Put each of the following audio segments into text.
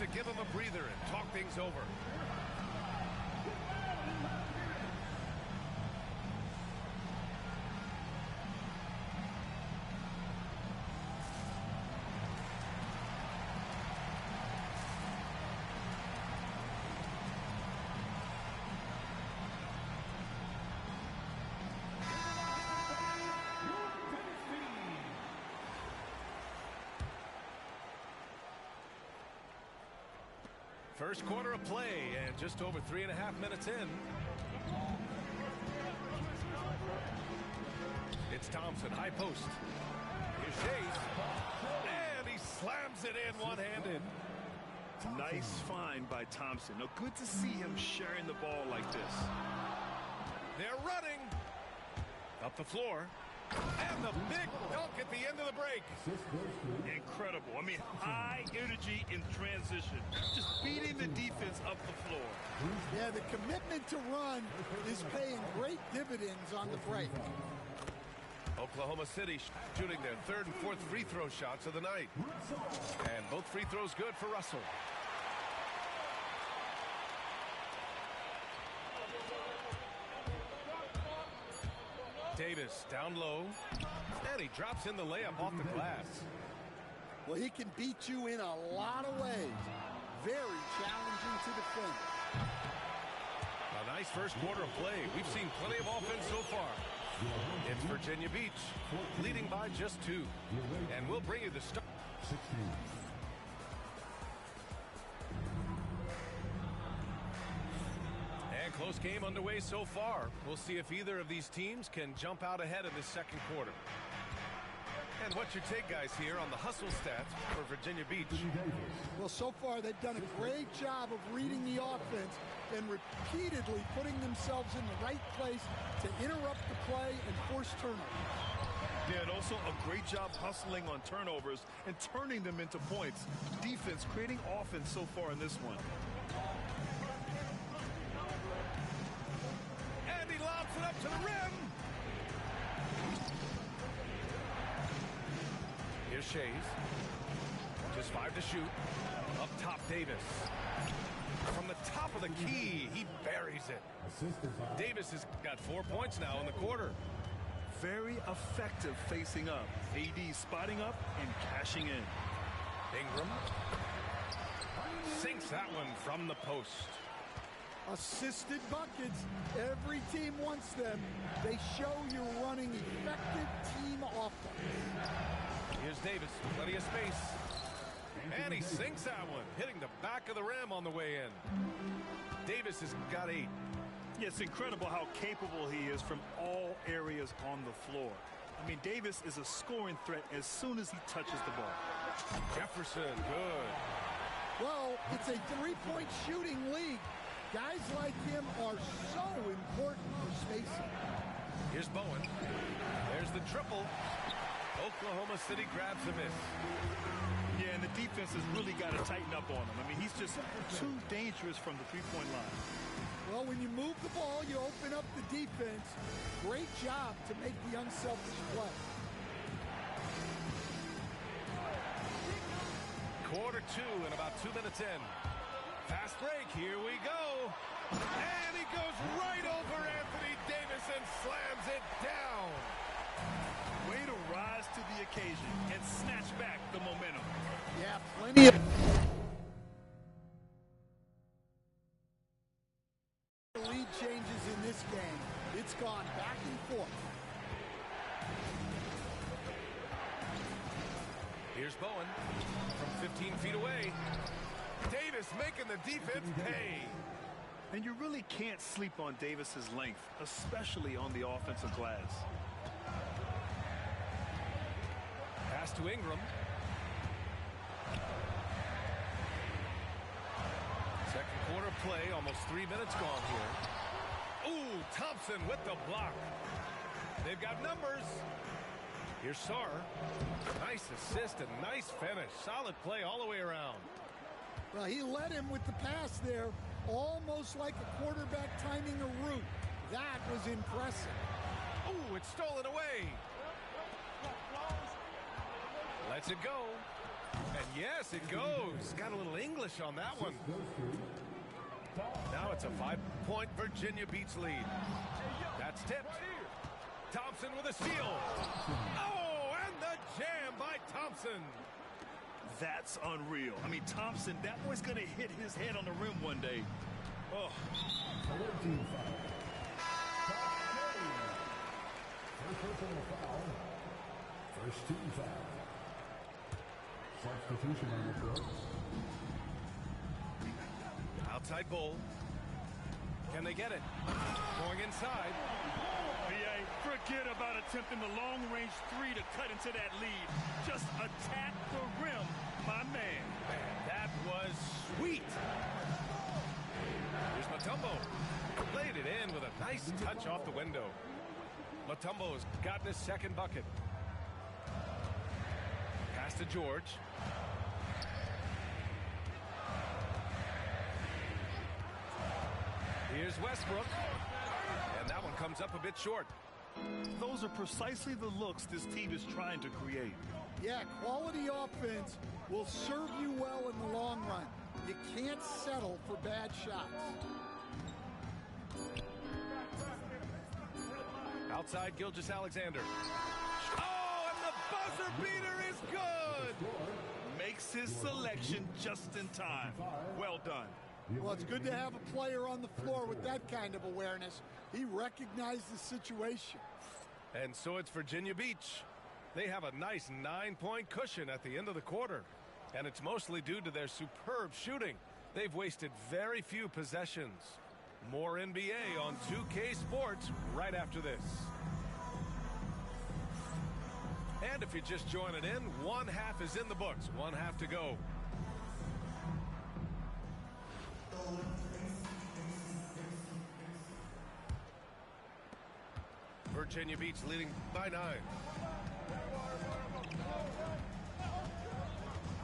to give him a breather and talk things over. First quarter of play and just over 3.5 minutes in. It's Thompson, high post. Here's Chase. And he slams it in one-handed. Nice find by Thompson. Now, good to see him sharing the ball like this. They're running. Up the floor. And the big dunk at the end of the break. Incredible. I mean, high energy in transition. Just beating the defense up the floor. Yeah, the commitment to run is paying great dividends on the break. Oklahoma City shooting their third and fourth free throw shots of the night. And both free throws good for Russell. Davis down low, and he drops in the layup off the glass. Well, he can beat you in a lot of ways. Very challenging to defend. A nice first quarter of play. We've seen plenty of offense so far. It's Virginia Beach, leading by just 2. And we'll bring you the start. And close game underway so far. We'll see if either of these teams can jump out ahead in this second quarter. And what's your take, guys, here on the hustle stats for Virginia Beach? Well, so far they've done a great job of reading the offense and repeatedly putting themselves in the right place to interrupt the play and force turnovers. Yeah, and also a great job hustling on turnovers and turning them into points. Defense creating offense so far in this one. And he lobs it up to the rim. Here's Shays. Just 5 to shoot. Up top, Davis. From the top of the key, he buries it. Davis has got 4 points now in the quarter. Very effective facing up. AD spotting up and cashing in. Ingram sinks that one from the post. Assisted buckets. Every team wants them. They show you're running effective team offense. Here's Davis, plenty of space. And he sinks that one, hitting the back of the rim on the way in. Davis has got 8. Yeah, it's incredible how capable he is from all areas on the floor. I mean, Davis is a scoring threat as soon as he touches the ball. Jefferson, good. Well, it's a three-point shooting league. Guys like him are so important for spacing. Here's Bowen. There's the triple. Oklahoma City grabs a miss. Yeah, and the defense has really got to tighten up on him. I mean, he's just too dangerous from the three-point line. Well, when you move the ball, you open up the defense. Great job to make the unselfish play. Quarter 2 and about 2 minutes in. Fast break, here we go. And he goes right over Anthony Davis and slams it down. Way to rise to the occasion and snatch back the momentum. Yeah, plenty of lead changes in this game. It's gone back and forth. Here's Bowen from 15 feet away. Davis making the defense pay. And you really can't sleep on Davis's length, especially on the offensive glass. Pass to Ingram. Second quarter play, almost 3 minutes gone here. Ooh, Thompson with the block. They've got numbers. Here's Sarr. Nice assist and nice finish. Solid play all the way around. Well, he led him with the pass there, almost like a quarterback timing a route. That was impressive. Ooh, it's stolen away. Lets it go. And yes, it goes. Got a little English on that one. Now it's a 5-point Virginia Beach lead. That's tipped. Thompson with a steal. Oh, and the jam by Thompson. That's unreal. I mean, Thompson, that boy's going to hit his head on the rim one day. Oh. First team foul. Substitution on the court. Outside goal. Can they get it? Going inside. Forget about attempting the long-range three to cut into that lead. Just attack the rim, my man. That was sweet. Here's Mutombo. Played it in with a nice touch off the window. Mutombo has gotten his second bucket. Pass to George. Here's Westbrook. And that one comes up a bit short. Those are precisely the looks this team is trying to create. Yeah, quality offense will serve you well in the long run. You can't settle for bad shots. Outside Gilgeous-Alexander. Oh, and the buzzer beater is good! Makes his selection just in time. Well done. Well, it's good to have a player on the floor with that kind of awareness. He recognized the situation. And so it's Virginia Beach. They have a nice 9-point cushion at the end of the quarter. And it's mostly due to their superb shooting. They've wasted very few possessions. More NBA on 2K Sports right after this. And if you're just joining in, one half is in the books. One half to go. Virginia Beach leading by 9.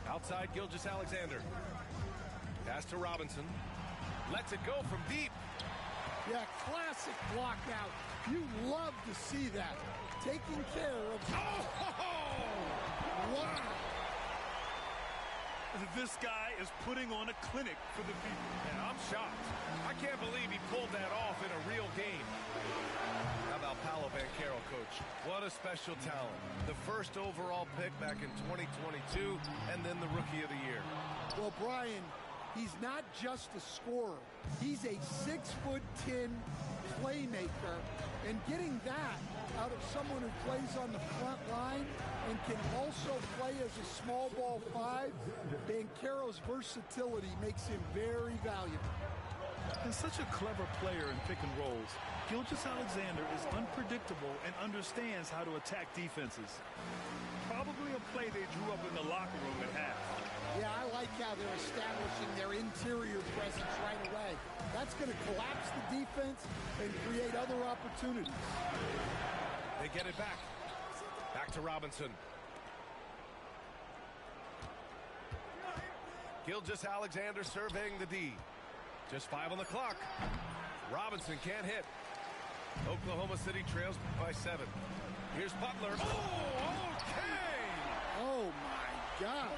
Outside Gilgeous-Alexander. Pass to Robinson. Lets it go from deep. Yeah, classic block out. You love to see that. Taking care of... Oh! Wow! This guy is putting on a clinic for the people. Yeah, I'm shocked. I can't believe he pulled that off in a real game. How about Paolo Banchero, coach? What a special talent. The first overall pick back in 2022, and then the Rookie of the Year. Well, Brian, he's not just a scorer. He's a 6'10" playmaker, and getting that out of someone who plays on the front line and can also play as a small ball 5, Banchero's versatility makes him very valuable. He's such a clever player in pick and rolls. Gilgeous-Alexander is unpredictable and understands how to attack defenses. Probably a play they drew up in the locker room at half. Yeah, I like how they're establishing their interior presence right away. That's going to collapse the defense and create other opportunities. They get it back. Back to Robinson. Gilgeous-Alexander surveying the D. Just 5 on the clock. Robinson can't hit. Oklahoma City trails by 7. Here's Butler. Oh, okay! Oh, my God.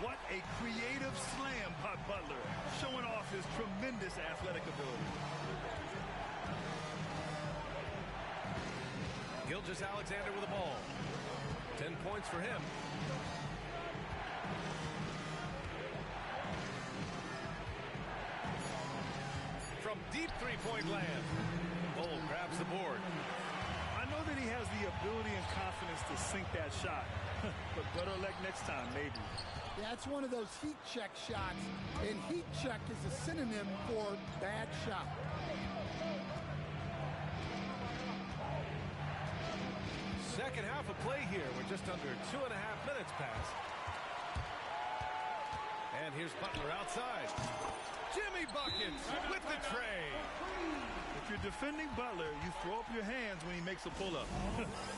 What a creative slam by Butler, showing off his tremendous athletic ability. Gilgeous-Alexander with the ball. 10 points for him. From deep three-point land. Bull grabs the board. I know that he has the ability and confidence to sink that shot, but better luck next time, maybe. Yeah, it's one of those heat check shots, and heat check is a synonym for bad shot. Second half of play here. We're just under 2.5 minutes past. And here's Butler outside. Jimmy buckets with the tray. If you're defending Butler, you throw up your hands when he makes a pull-up.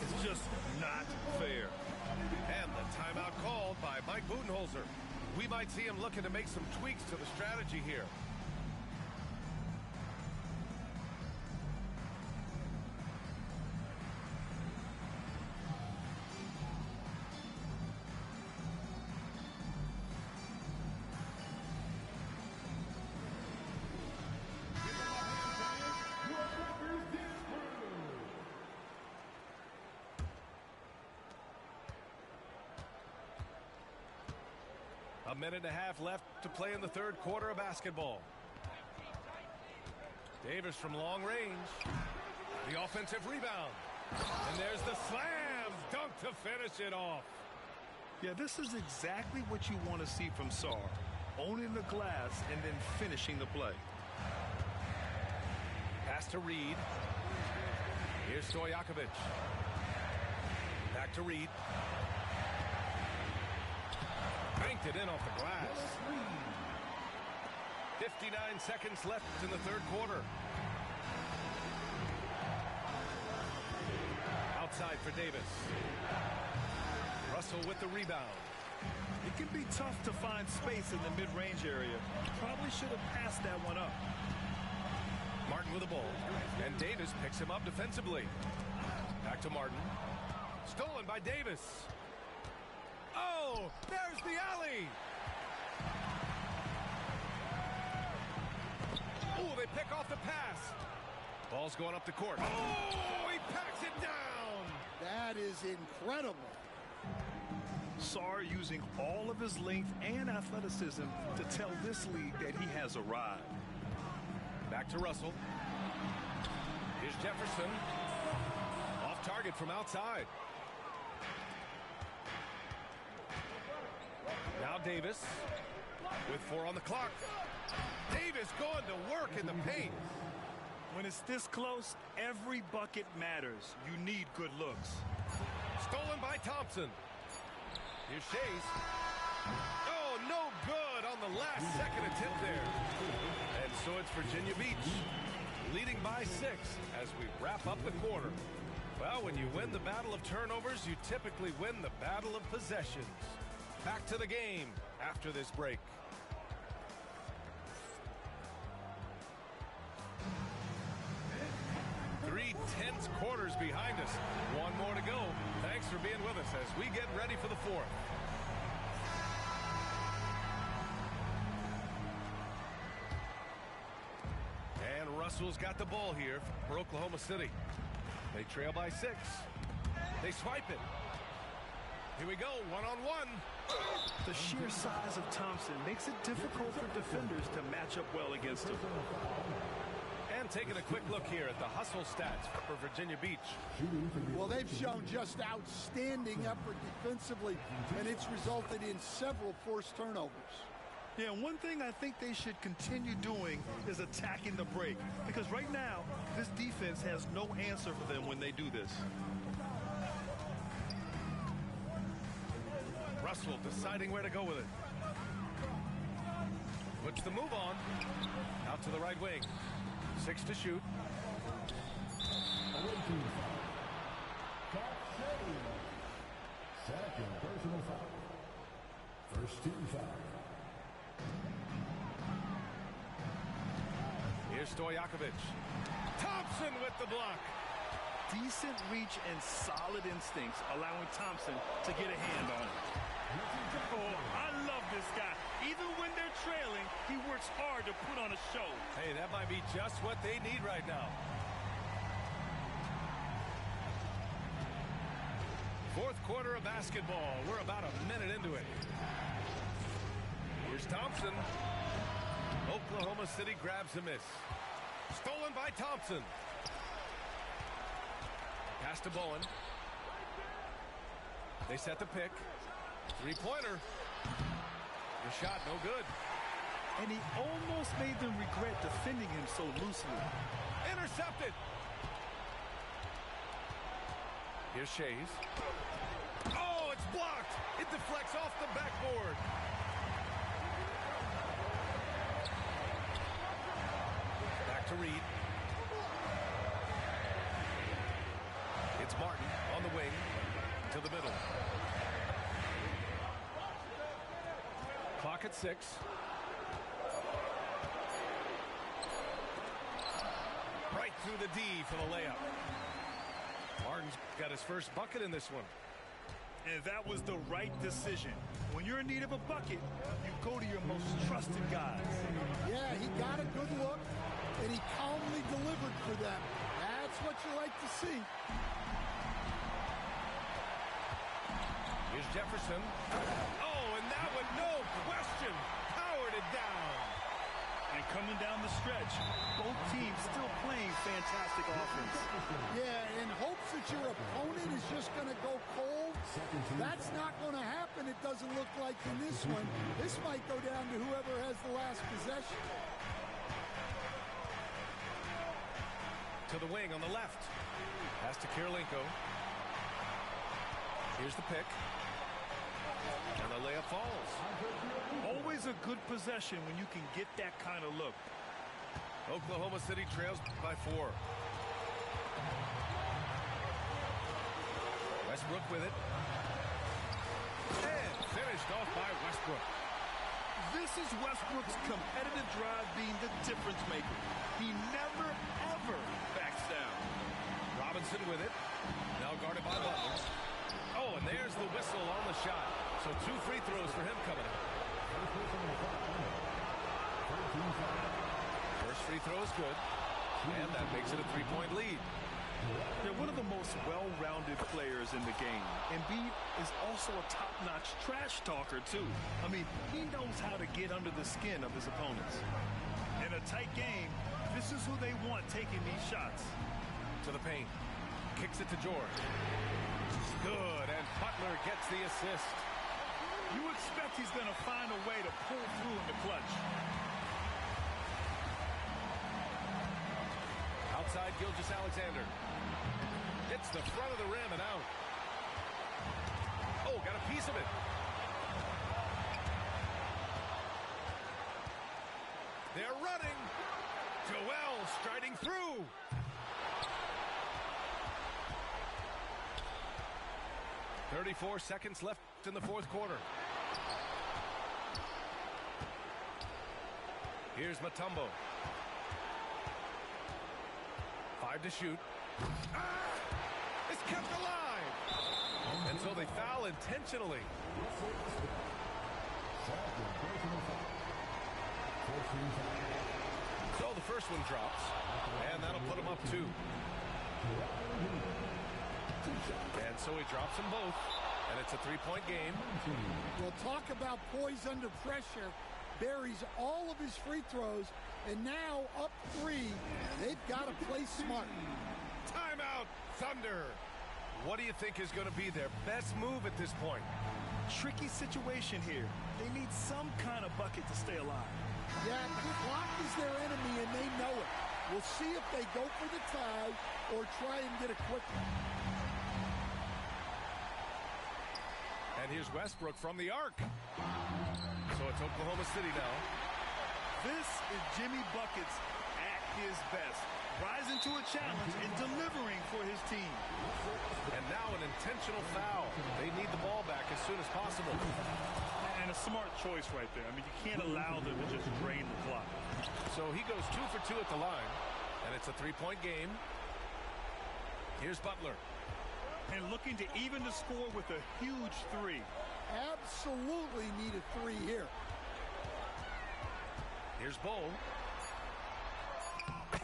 It's just not fair. And the timeout called by Mike Budenholzer. We might see him looking to make some tweaks to the strategy here. A minute and a half left to play in the third quarter of basketball. Davis from long range. The offensive rebound. And there's the slam dunk to finish it off. Yeah, this is exactly what you want to see from Sar. Owning the glass and then finishing the play. Pass to Reed. Here's Stojakovic. Back to Reed. Banked it in off the glass. 59 seconds left in the third quarter. Outside for Davis. Russell with the rebound. It can be tough to find space in the mid-range area. Probably should have passed that one up. Martin with the ball. And Davis picks him up defensively. Back to Martin. Stolen by Davis. Oh, there's the alley. Oh, they pick off the pass. Ball's going up the court. Oh, he packs it down. That is incredible. Sar using all of his length and athleticism to tell this league that he has arrived. Back to Russell. Here's Jefferson. Off target from outside. Now Davis with 4 on the clock. Davis going to work in the paint. When it's this close, every bucket matters. You need good looks. Stolen by Thompson. Here's Shays. Oh, no good on the last second attempt there. And so it's Virginia Beach leading by 6 as we wrap up the quarter. Well, when you win the battle of turnovers, you typically win the battle of possessions. Back to the game after this break. Three tense quarters behind us. One more to go. Thanks for being with us as we get ready for the fourth. And Russell's got the ball here for Oklahoma City. They trail by 6. They swipe it. Here we go, one-on-one. The sheer size of Thompson makes it difficult for defenders to match up well against him. And taking a quick look here at the hustle stats for Virginia Beach. Well, they've shown just outstanding effort defensively, and it's resulted in several forced turnovers. Yeah, one thing I think they should continue doing is attacking the break, because right now, this defense has no answer for them when they do this. Russell deciding where to go with it. Puts the move on. Out to the right wing. 6 to shoot. Second personal foul. First team foul. Here's Stojakovic. Thompson with the block. Decent reach and solid instincts, allowing Thompson to get a hand on it. Oh, I love this guy. Even when they're trailing, he works hard to put on a show. Hey, that might be just what they need right now. Fourth quarter of basketball. We're about a minute into it. Here's Thompson. Oklahoma City grabs a miss. Stolen by Thompson. Pass to Bowen. They set the pick. Three-pointer. The shot no good. And he almost made them regret defending him so loosely. Intercepted. Here's Shays. Oh, it's blocked. It deflects off the backboard. Back to Reed. It's Martin on the wing to the middle. Clock at 6. Right through the D for the layup. Martin's got his first bucket in this one. And that was the right decision. When you're in need of a bucket, you go to your most trusted guys. Yeah, he got a good look, and he calmly delivered for them. That's what you like to see. Here's Jefferson. Oh, and that one, no question Second team. That's not going to happen, it doesn't look like in this one. This might go down to whoever has the last possession. To the wing on the left. Pass to Kirilenko. Here's the pick. And the layup falls. Always a good possession when you can get that kind of look. Oklahoma City trails by 4. Westbrook with it. And finished off by Westbrook. This is Westbrook's competitive drive being the difference maker. He never, ever backs down. Robinson with it. Now guarded by Butler. Oh, and there's the whistle on the shot. So 2 free throws for him coming up. First free throw is good. And that makes it a 3-point lead. They're one of the most well-rounded players in the game. Embiid is also a top-notch trash talker, too. I mean, he knows how to get under the skin of his opponents. In a tight game, this is who they want taking these shots. To the paint. Kicks it to George. Good, and Butler gets the assist. You expect he's going to find a way to pull through in the clutch. Outside Gilgeous-Alexander. Hits the front of the rim and out. Oh, got a piece of it. They're running. Joel striding through. .34 seconds left in the fourth quarter. Here's Mutombo. 5 to shoot. It's kept alive. And so they foul intentionally. So the first one drops. And that'll put him up 2. And so he drops them both. And it's a 3-point game. Well, talk about poise under pressure. Buries all of his free throws. And now up 3. They've got to play smart. Timeout, Thunder. What do you think is going to be their best move at this point? Tricky situation here. They need some kind of bucket to stay alive. Yeah, the clock is their enemy, and they know it. We'll see if they go for the tie or try and get a quick one. And here's Westbrook from the arc. So it's Oklahoma City now. This is Jimmy Buckets at his best. Rising to a challenge and delivering for his team. And now an intentional foul. They need the ball back as soon as possible. And a smart choice right there. I mean, you can't allow them to just drain the clock. So he goes 2 for 2 at the line. And it's a 3-point game. Here's Butler. And looking to even the score with a huge 3. Absolutely need a 3 here. Here's Bull.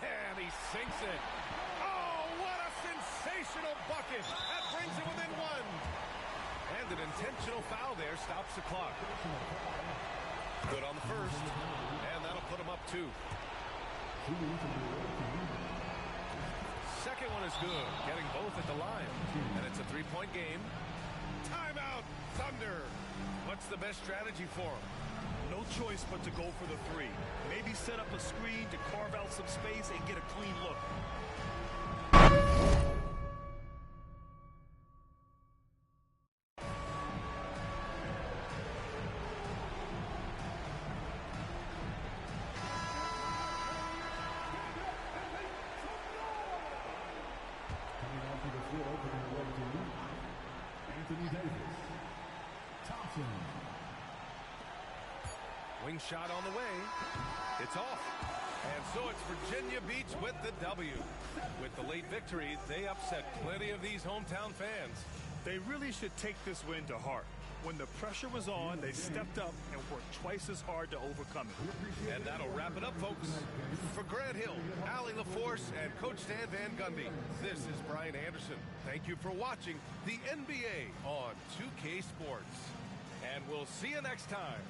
And he sinks it. Oh, what a sensational bucket. That brings it within 1. And an intentional foul there stops the clock. Good on the first. And that'll put him up 2. Second one is good. Getting both at the line. And it's a 3-point game. Timeout, Thunder. What's the best strategy for him? No choice but to go for the 3. Maybe set up a screen to carve out some space and get a clean look. Coming onto the floor, opening the way to lead. Anthony Davis. Thompson. Wing shot on the way. It's off. And so it's Virginia Beach with the W. With the late victory, they upset plenty of these hometown fans. They really should take this win to heart. When the pressure was on, they stepped up and worked twice as hard to overcome it. And that'll wrap it up, folks. For Grant Hill, Allie LaForce, and Coach Stan Van Gundy, this is Brian Anderson. Thank you for watching the NBA on 2K Sports. And we'll see you next time.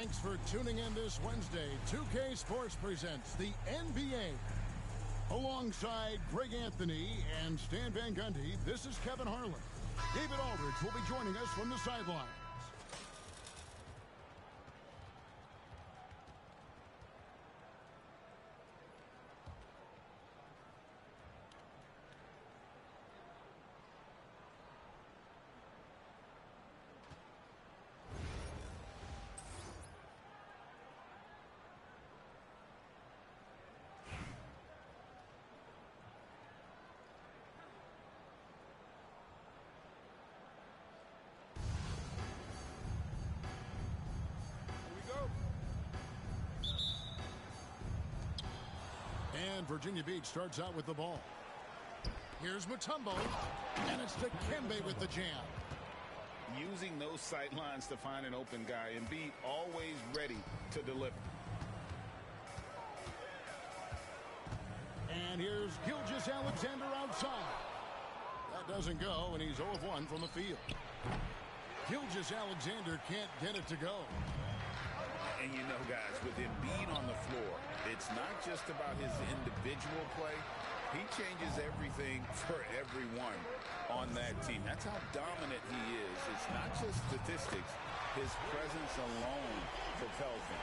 Thanks for tuning in this Wednesday. 2K Sports presents the NBA. Alongside Greg Anthony and Stan Van Gundy, this is Kevin Harlan. David Aldridge will be joining us from the sideline. And Virginia Beach starts out with the ball. Here's Mutombo, and it's Dikembe with the jam. Using those sight lines to find an open guy, and be always ready to deliver. And here's Gilgeous-Alexander outside. That doesn't go, and he's 0 of 1 from the field. Gilgeous-Alexander can't get it to go. And you know, guys, with Embiid on the floor, it's not just about his individual play. He changes everything for everyone on that team. That's how dominant he is. It's not just statistics. His presence alone propels them.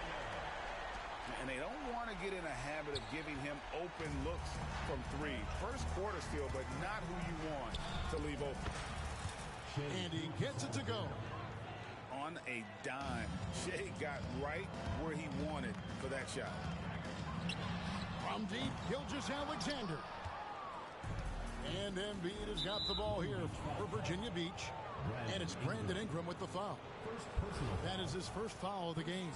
And they don't want to get in a habit of giving him open looks from three. First quarter still, but not who you want to leave open. And he gets it to go. On a dime, Shea got right where he wanted for that shot. From deep, Gilgeous-Alexander. And Embiid has got the ball here for Virginia Beach. And it's Brandon Ingram with the foul. That is his first foul of the game.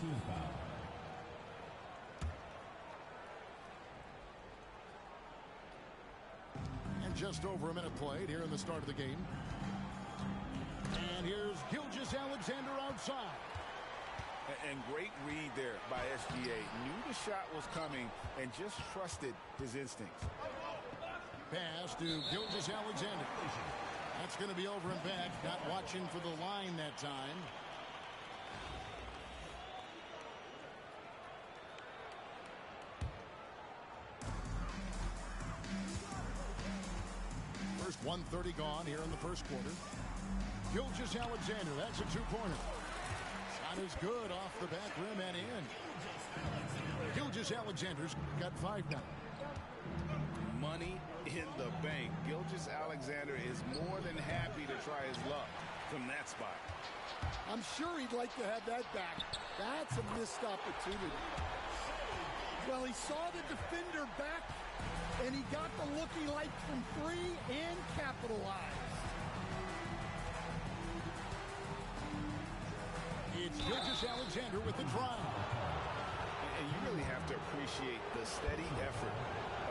And just over a minute played here in the start of the game. And here's Gilgeous-Alexander outside. And great read there by SGA. Knew the shot was coming and just trusted his instincts. Pass to Gilgeous-Alexander. That's going to be over and back. Not watching for the line that time. First 1:30 gone here in the first quarter. Gilgeous-Alexander, that's a two-pointer. Shot is good off the back rim and in. Gilgeous-Alexander's got 5 now. Money in the bank. Gilgeous-Alexander is more than happy to try his luck from that spot. I'm sure he'd like to have that back. That's a missed opportunity. Well, he saw the defender back, and he got the look he liked from 3 and capitalized. It's Gilgeous-Alexander with the drive. And you really have to appreciate the steady effort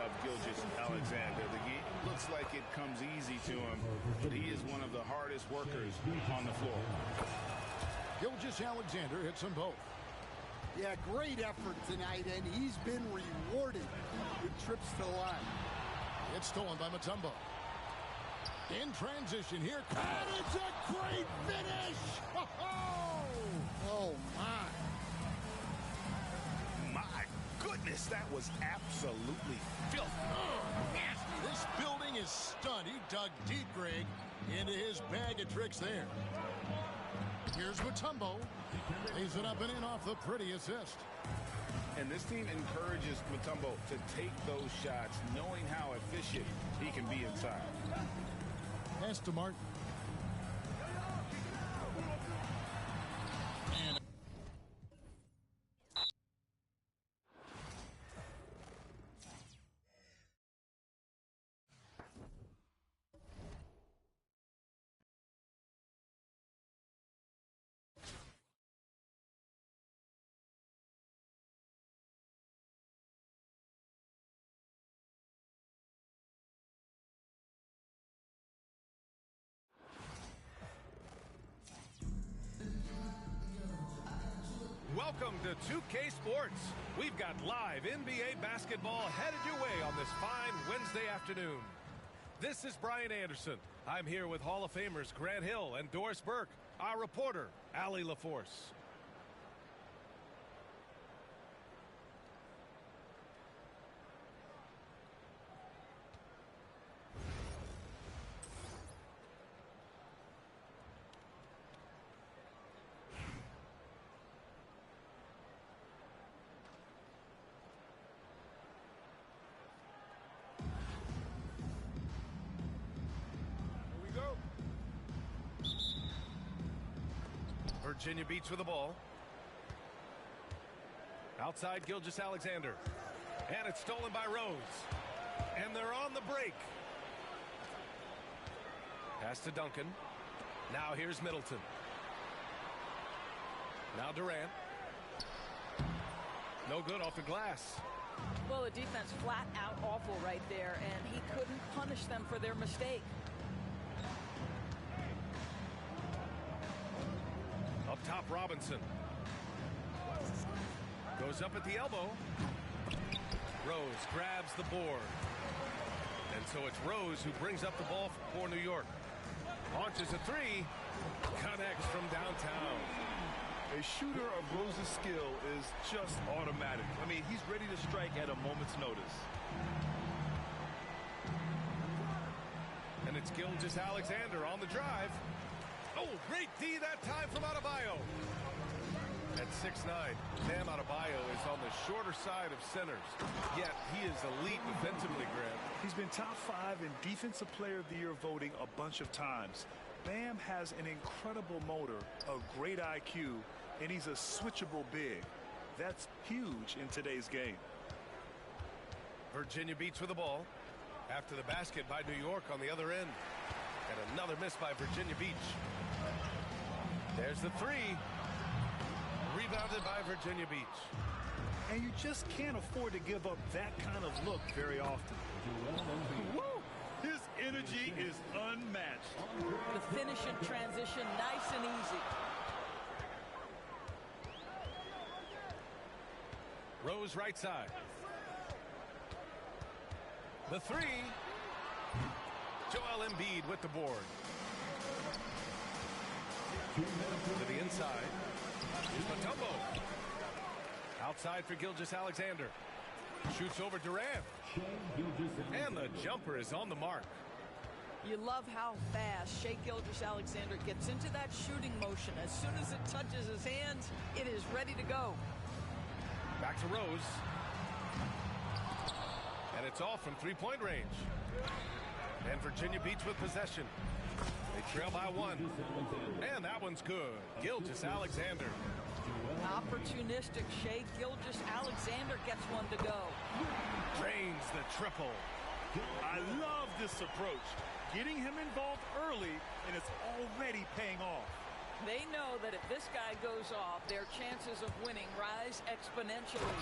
of Gilgeous-Alexander. The game looks like it comes easy to him, but he is one of the hardest workers on the floor. Gilgeous-Alexander hits them both. Yeah, great effort tonight, and he's been rewarded with trips to the line. It's stolen by Mutombo. In transition here. And it's a great finish! Oh, my. My goodness, that was absolutely filthy. Nasty. This building is stunned. He dug deep, Greg, into his bag of tricks there. Here's Mutombo. Lays it up and in off the pretty assist. And this team encourages Mutombo to take those shots, knowing how efficient he can be inside. Pass to Martin. And Welcome to 2K Sports. We've got live NBA basketball headed your way on this fine Wednesday afternoon. This is Brian Anderson. I'm here with Hall of Famers Grant Hill and Doris Burke, our reporter, Allie LaForce. Virginia Beach with the ball. Outside Gilgeous-Alexander. And it's stolen by Rose. And they're on the break. Pass to Duncan. Now here's Middleton. Now Durant. No good off the glass. Well, the defense flat out awful right there, and he couldn't punish them for their mistake. Up top, Robinson. Goes up at the elbow. Rose grabs the board. And so it's Rose who brings up the ball for New York. Launches a three. Connects from downtown. A shooter of Rose's skill is just automatic. I mean, he's ready to strike at a moment's notice. And it's Gilgeous-Alexander on the drive. Oh, great D that time from Adebayo. At 6'9", Bam Adebayo is on the shorter side of centers. Yet he is elite defensively, Grant. He's been top 5 in Defensive Player of the Year voting a bunch of times. Bam has an incredible motor, a great IQ, and he's a switchable big. That's huge in today's game. Virginia Beach with the ball. After the basket by New York on the other end. And another miss by Virginia Beach. There's the three. Rebounded by Virginia Beach. And you just can't afford to give up that kind of look very often. Woo! His energy is unmatched. The finish in transition, nice and easy. Rose right side. The three. Joel Embiid with the board. To the inside. Here's Mutombo. Outside for Gilgeous-Alexander. Shoots over Durant. And the jumper is on the mark. You love how fast Shai Gilgeous-Alexander gets into that shooting motion. As soon as it touches his hands, it is ready to go. Back to Rose. And it's off from three-point range. And Virginia Beach with possession. They trail by one. And that one's good. Gilgeous-Alexander. Opportunistic Shai Gilgeous-Alexander gets one to go. Drains the triple. I love this approach. Getting him involved early, and it's already paying off. They know that if this guy goes off, their chances of winning rise exponentially.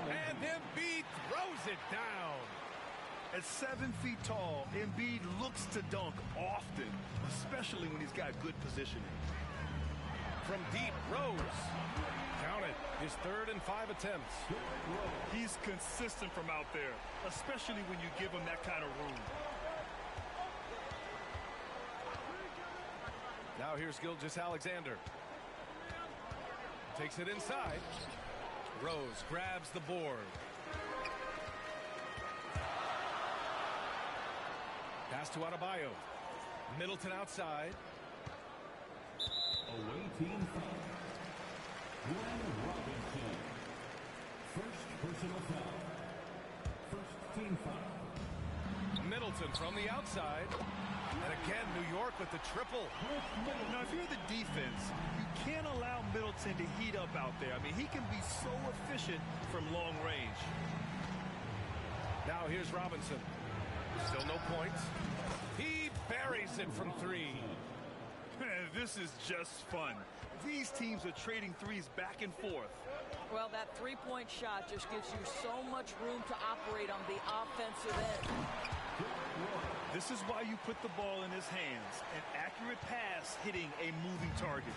And Embiid throws it down. At 7 feet tall, Embiid looks to dunk often, especially when he's got good positioning. From deep, Rose. Count it. His 3rd and 5 attempts. He's consistent from out there, especially when you give him that kind of room. Now here's Gilgeous-Alexander. Takes it inside. Rose grabs the board. Pass to Adebayo. Middleton outside. Away team foul. Glenn Robinson. First personal foul. First team foul. Middleton from the outside. And again, New York with the triple. Now, if you're the defense, you can't allow Middleton to heat up out there. I mean, he can be so efficient from long range. Now here's Robinson. Still no points. He buries it from 3. This is just fun. These teams are trading threes back and forth. Well, that three-point shot just gives you so much room to operate on the offensive end. This is why you put the ball in his hands. An accurate pass hitting a moving target.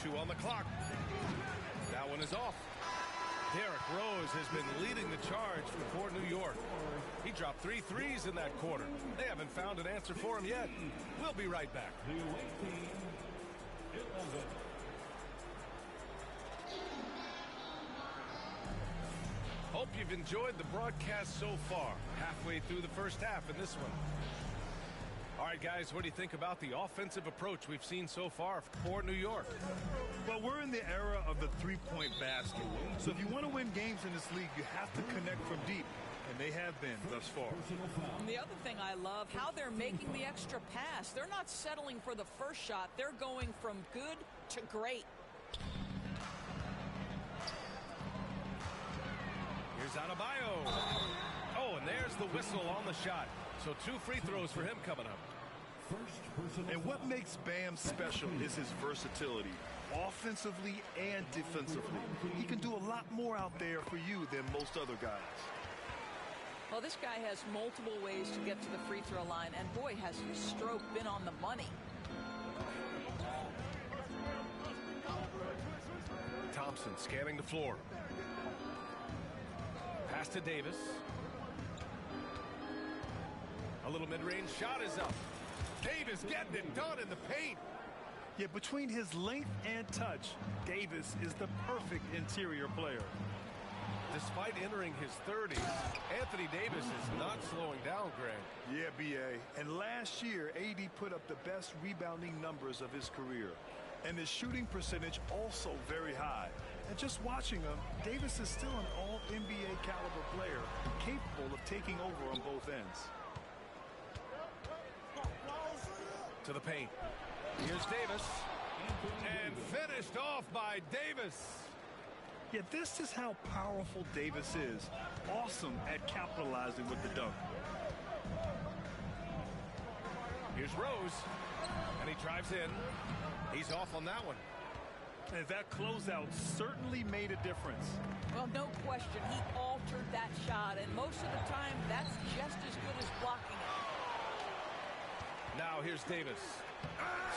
Two on the clock. That one is off. Derrick Rose has been leading the charge for New York. He dropped 3 threes in that quarter. They haven't found an answer for him yet. We'll be right back. The away team, 11. Hope you've enjoyed the broadcast so far. Halfway through the first half in this one. All right, guys, what do you think about the offensive approach we've seen so far for New York? Well, we're in the era of the three-point basket. So if you want to win games in this league, you have to connect from deep. And they have been thus far. And the other thing I love, how they're making the extra pass. They're not settling for the first shot. They're going from good to great. Here's Adebayo. Oh, and there's the whistle on the shot. So 2 free throws for him coming up. And what makes Bam special is his versatility, offensively and defensively. He can do a lot more out there for you than most other guys. Well, this guy has multiple ways to get to the free throw line, and boy, has his stroke been on the money. Thompson scanning the floor. Pass to Davis. A little mid-range shot is up. Davis getting it done in the paint. Yeah, between his length and touch, Davis is the perfect interior player. Despite entering his 30s, Anthony Davis is not slowing down, Greg. Yeah, B.A. And last year, AD put up the best rebounding numbers of his career. And his shooting percentage also very high. And just watching him, Davis is still an all-NBA caliber player, capable of taking over on both ends. To the paint. Here's Davis. And finished off by Davis. Yeah, this is how powerful Davis is. Awesome at capitalizing with the dunk. Here's Rose. And he drives in. He's off on that one. And that closeout certainly made a difference. Well, no question, he altered that shot, and most of the time, that's just as good as blocking it. Now here's Davis.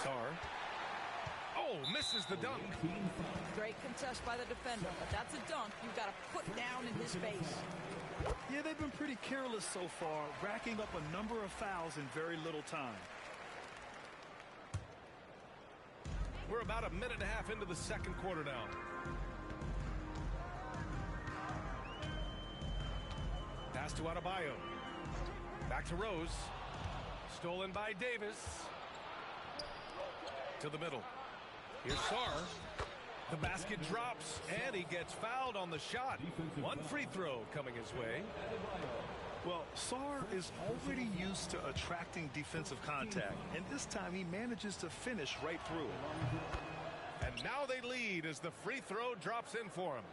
Sarr. Oh, misses the dunk. Great contest by the defender, but that's a dunk you've got to put down in his face. Yeah, they've been pretty careless so far, racking up a number of fouls in very little time. We're about a minute and a half into the second quarter now. Pass to Adebayo. Back to Rose. Stolen by Davis. To the middle. Here's Sarr. The basket drops, and he gets fouled on the shot. 1 free throw coming his way. Well, Sarr is already used to attracting defensive contact, and this time he manages to finish right through it. And now they lead as the free throw drops in for him.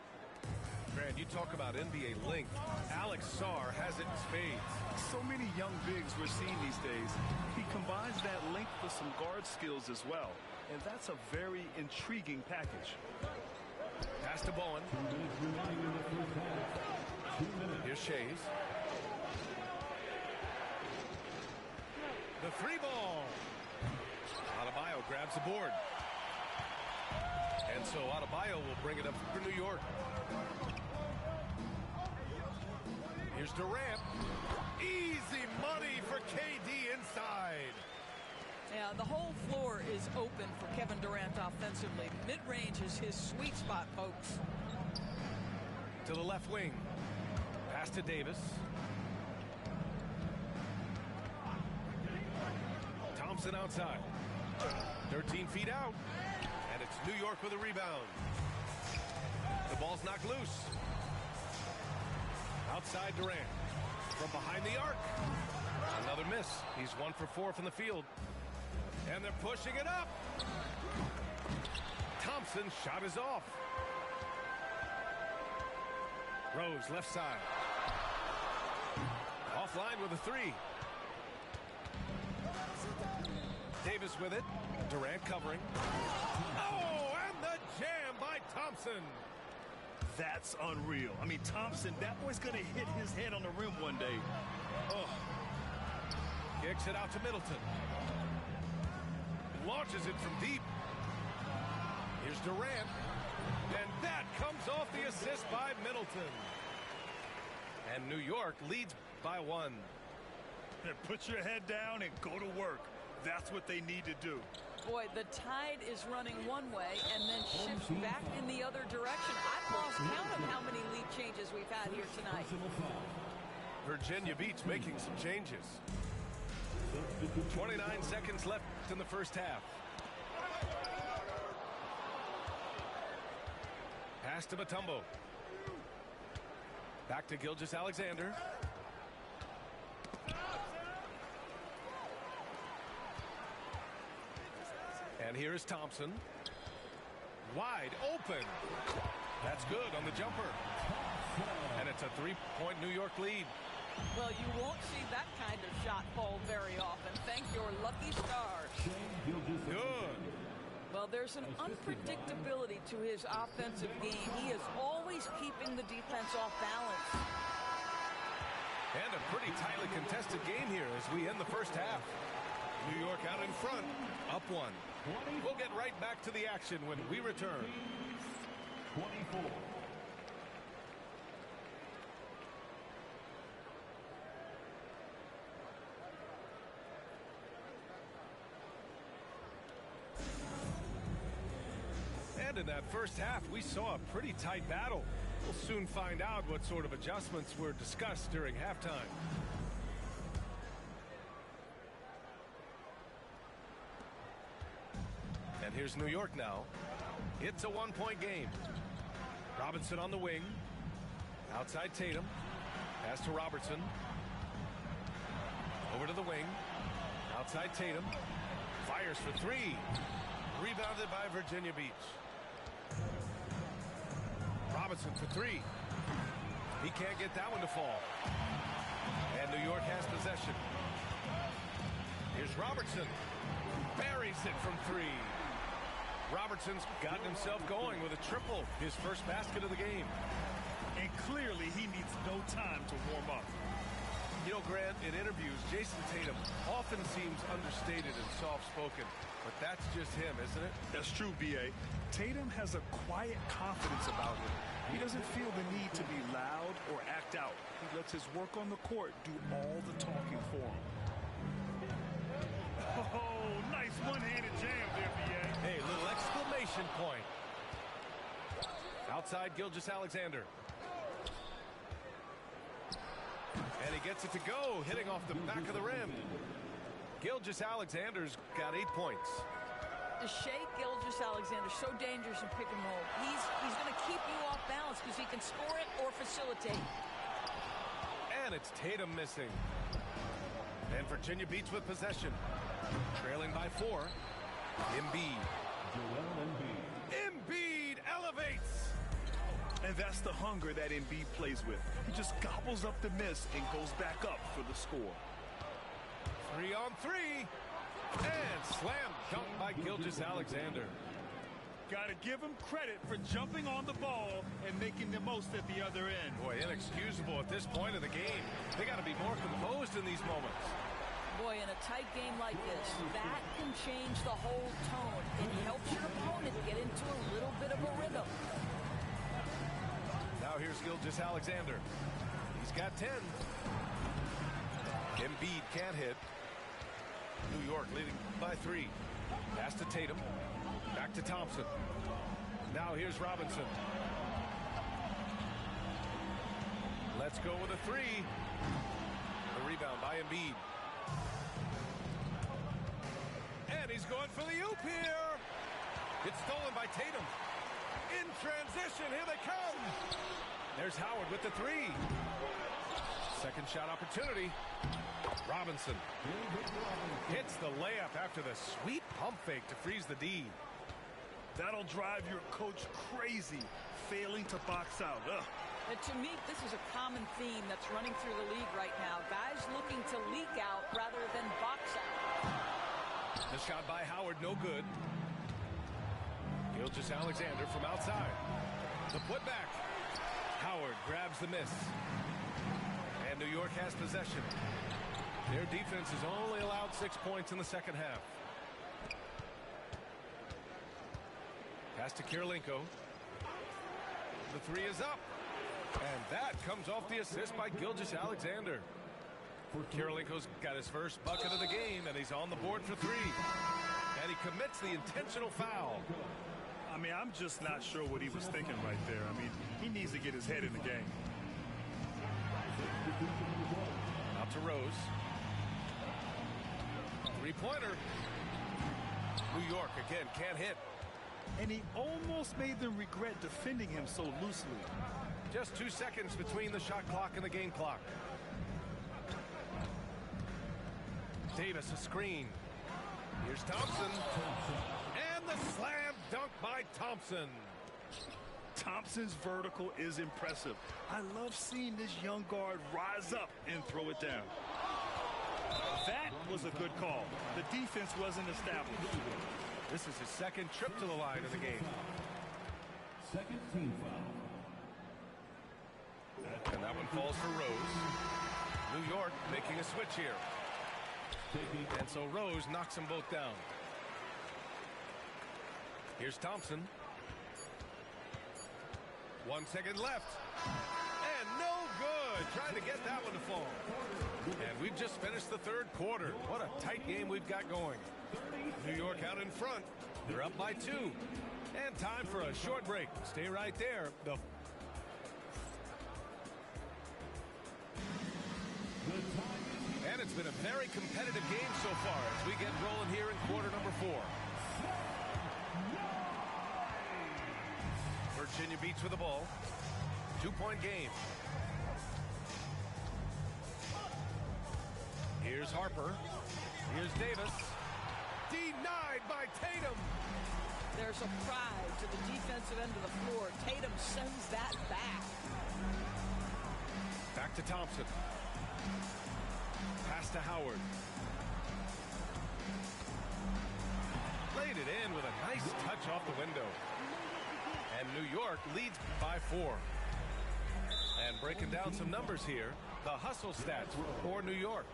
Grant, you talk about NBA length. Alex Sarr has it in spades. So many young bigs we're seeing these days. He combines that length with some guard skills as well, and that's a very intriguing package. Pass to Bowen. Here's Shays. The 3 ball. Adebayo grabs the board. And so Adebayo will bring it up for New York. Here's Durant. Easy money for KD inside. Yeah, the whole floor is open for Kevin Durant offensively. Mid-range is his sweet spot, folks. To the left wing. Pass to Davis. Thompson outside. 13 feet out. And it's New York with a rebound. The ball's knocked loose. Outside Durant. From behind the arc. Another miss. He's 1 for 4 from the field. And they're pushing it up. Thompson's shot is off. Rose left side. Offline with a 3. Davis with it. Durant covering. Oh, and the jam by Thompson. That's unreal. I mean, Thompson, that boy's going to hit his head on the rim one day. Oh. Kicks it out to Middleton. Launches it from deep. Here's Durant. And that comes off the assist by Middleton. And New York leads by 1. Put your head down and go to work. That's what they need to do. Boy, the tide is running one way and then shifts back in the other direction. I've lost count of how many lead changes we've had here tonight. Virginia Beach making some changes. 29 seconds left in the first half. Pass to Mutombo. Back to Gilgeous-Alexander. And here's Thompson. Wide open. That's good on the jumper. And it's a 3-point New York lead. Well, you won't see that kind of shot fall very often. Thank your lucky stars. Good. Well, there's an unpredictability to his offensive game. He is always keeping the defense off balance. And a pretty tightly contested game here as we end the first half. New York out in front, up 1. We'll get right back to the action when we return. 24. And in that first half, we saw a pretty tight battle. We'll soon find out what sort of adjustments were discussed during halftime. And here's New York now. It's a 1-point game. Robinson on the wing. Outside Tatum. Pass to Robertson. Over to the wing. Outside Tatum. Fires for 3. Rebounded by Virginia Beach. Robinson for 3. He can't get that one to fall. And New York has possession. Here's Robertson. Buries it from 3. Robertson's gotten himself going with a triple, his first basket of the game. And clearly he needs no time to warm up. You know, Grant, in interviews, Jason Tatum often seems understated and soft-spoken, but that's just him, isn't it? That's true, B.A. Tatum has a quiet confidence about him. He doesn't feel the need to be loud or act out. He lets his work on the court do all the talking for him. Oh, nice one-handed jam there, B.A. Hey, little exclamation point. Outside Gilgeous-Alexander. And he gets it to go, hitting off the back of the rim. Gilgeous-Alexander's got 8 points. Shea Gilgeous-Alexander, so dangerous in pick and roll. He's going to keep you off balance because he can score it or facilitate. And it's Tatum missing. And Virginia Beach with possession. Trailing by 4. Embiid. Embiid elevates. And that's the hunger that Embiid plays with. He just gobbles up the miss and goes back up for the score. 3 on 3. And slam dunk by Gilgeous-Alexander. Got to give him credit for jumping on the ball and making the most at the other end. Boy, inexcusable at this point of the game. They got to be more composed in these moments. Boy, in a tight game like this, that can change the whole tone. It helps your opponent get into a little bit of a rhythm. Now here's Gilgeous-Alexander. He's got 10. Embiid can't hit. New York leading by 3. Pass to Tatum. Back to Thompson. Now here's Robinson. Let's go with a 3. The rebound by Embiid. And he's going for the oop here. It's stolen by Tatum. In transition, here they come. There's Howard with the 3. Second shot opportunity. Robinson hits the layup after the sweet pump fake to freeze the D. That'll drive your coach crazy, failing to box out. And to me, this is a common theme that's running through the league right now. Guys looking to leak out rather than box out. The shot by Howard, no good. Gilgeous-Alexander from outside. The putback. Howard grabs the miss. And New York has possession. Their defense has only allowed 6 points in the second half. Pass to Kirilenko. The 3 is up. And that comes off the assist by Gilgeous-Alexander. Kirilenko's got his first bucket of the game, and he's on the board for 3. And he commits the intentional foul. I mean, I'm just not sure what he was thinking right there. I mean, he needs to get his head in the game. Out to Rose. 3-pointer. New York again can't hit. And he almost made them regret defending him so loosely. Just 2 seconds between the shot clock and the game clock. Davis a screen. Here's Thompson. And the slam dunk by Thompson. Thompson's vertical is impressive. I love seeing this young guard rise up and throw it down. That was a good call. The defense wasn't established. This is his second trip to the line in the game. Second team foul. And that one falls for Rose. New York making a switch here. And so Rose knocks them both down. Here's Thompson. 1 second left. And no good. Trying to get that one to fall. And we've just finished the third quarter. What a tight game we've got going. New York out in front. They're up by 2. And time for a short break. Stay right there. And it's been a very competitive game so far as we get rolling here in quarter number 4. Virginia Beach with the ball. 2-point game. Here's Harper. Here's Davis. Denied by Tatum. There's a pride to the defensive end of the floor. Tatum sends that back. Back to Thompson. Pass to Howard. Laid it in with a nice touch off the window. And New York leads by 4. And breaking down some numbers here, the hustle stats for New York.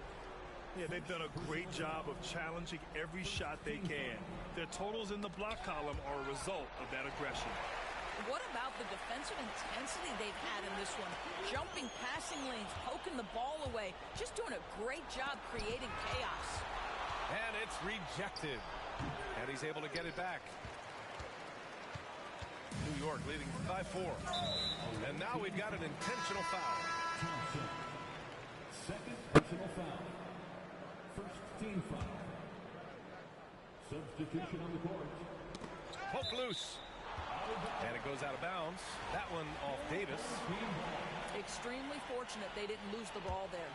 Yeah, they've done a great job of challenging every shot they can. Their totals in the block column are a result of that aggression. What about the defensive intensity they've had in this one? Jumping passing lanes, poking the ball away, just doing a great job creating chaos. And it's rejected. And he's able to get it back. New York leading by 4. And now we've got an intentional foul. Second personal foul. First team foul. Substitution on the court. Poke loose. And it goes out of bounds. That one off Davis. Extremely fortunate they didn't lose the ball there.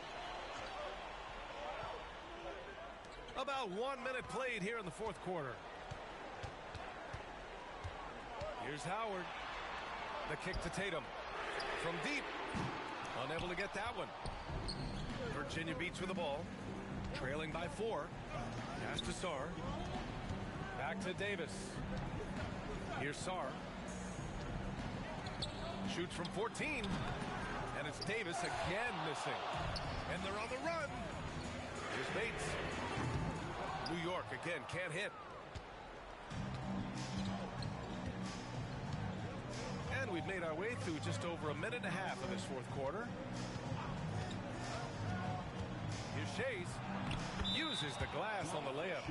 About 1 minute played here in the fourth quarter. Here's Howard. The kick to Tatum. From deep. Unable to get that one. Virginia Beach with the ball. Trailing by 4. Pass to Sarr. Back to Davis. Here's Sarr. Shoots from 14. And it's Davis again missing. And they're on the run. Here's Bates. New York again can't hit. And we've made our way through just over a minute and a half of this fourth quarter. Here's Shays. Uses the glass on the layup.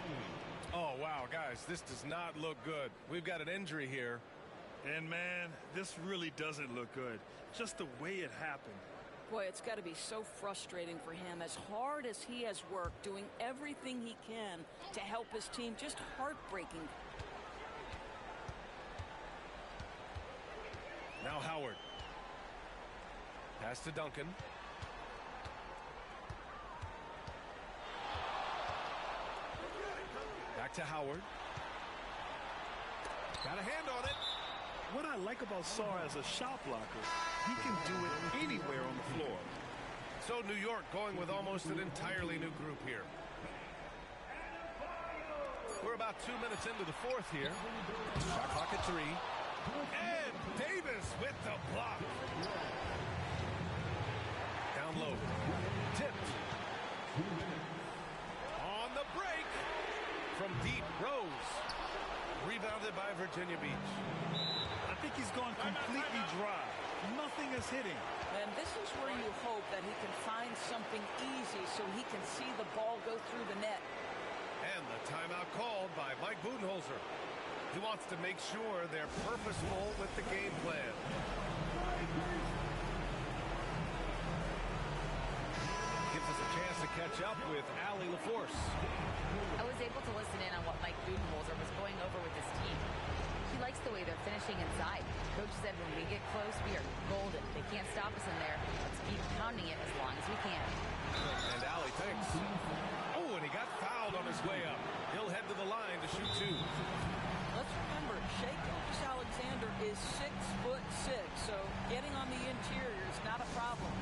Oh, wow, guys, this does not look good. We've got an injury here. And, man, this really doesn't look good. Just the way it happened. Boy, it's got to be so frustrating for him. As hard as he has worked, doing everything he can to help his team, just heartbreaking. Now Howard. Pass to Duncan. Back to Howard. Got a hand on it. What I like about Sarr as a shot blocker, he can do it anywhere on the floor. So New York going with almost an entirely new group here. We're about 2 minutes into the fourth here. Shot clock at 3. And Davis with the block. Down low. Tipped. On the break. From deep, Rose. Rebounded by Virginia Beach. I think he's gone completely dry. Nothing is hitting. And this is where you hope that he can find something easy so he can see the ball go through the net. And the timeout called by Mike Budenholzer. He wants to make sure they're purposeful with the game plan. Gives us a chance to catch up with Allie LaForce. I was able to listen in on what Mike Budenholzer was going over with his team. He likes the way they're finishing inside. Coach said when we get close, we are golden. They can't stop us in there. Let's keep pounding it as long as we can. And Allie thinks. Oh, and he got fouled on his way up. He'll head to the line to shoot 2. Let's remember, Shai Gilgeous-Alexander is 6'6", so getting on the interior is not a problem.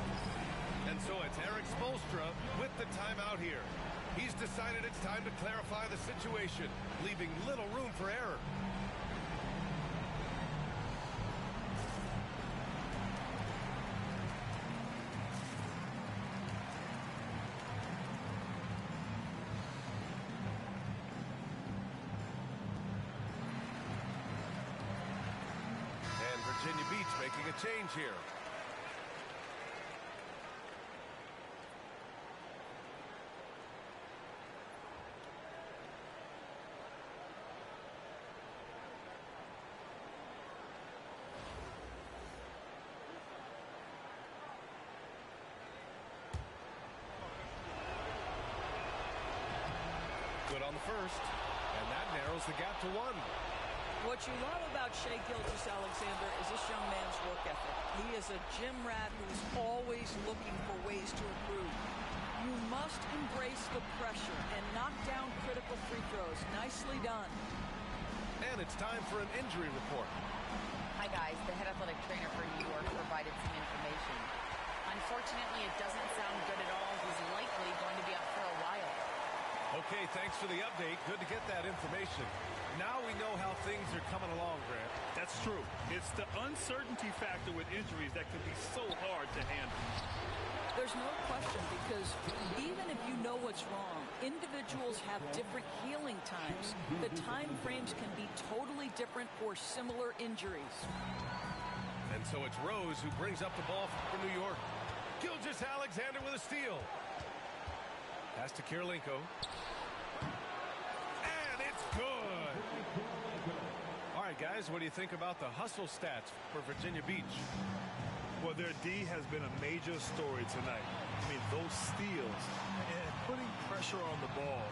And so it's Eric Spoelstra with the timeout here. He's decided it's time to clarify the situation, leaving little room for error. And Virginia Beach making a change here. Good on the first, and that narrows the gap to 1. What you love about Shai Gilgeous-Alexander is this young man's work ethic. He is a gym rat who's always looking for ways to improve. You must embrace the pressure and knock down critical free throws. Nicely done. And it's time for an injury report. Hi, guys. The head athletic trainer for New York provided some information. Unfortunately, it doesn't sound good at all. He's likely going to be out for a while. Okay, thanks for the update. Good to get that information. Now we know how things are coming along, Grant. That's true. It's the uncertainty factor with injuries that can be so hard to handle. There's no question, because even if you know what's wrong, individuals have different healing times. The time frames can be totally different for similar injuries. And so it's Rose who brings up the ball for New York. Gilgeous-Alexander with a steal. Pass to Kirilenko. And it's good. All right, guys, what do you think about the hustle stats for Virginia Beach? Well, their D has been a major story tonight. I mean, those steals and putting pressure on the ball,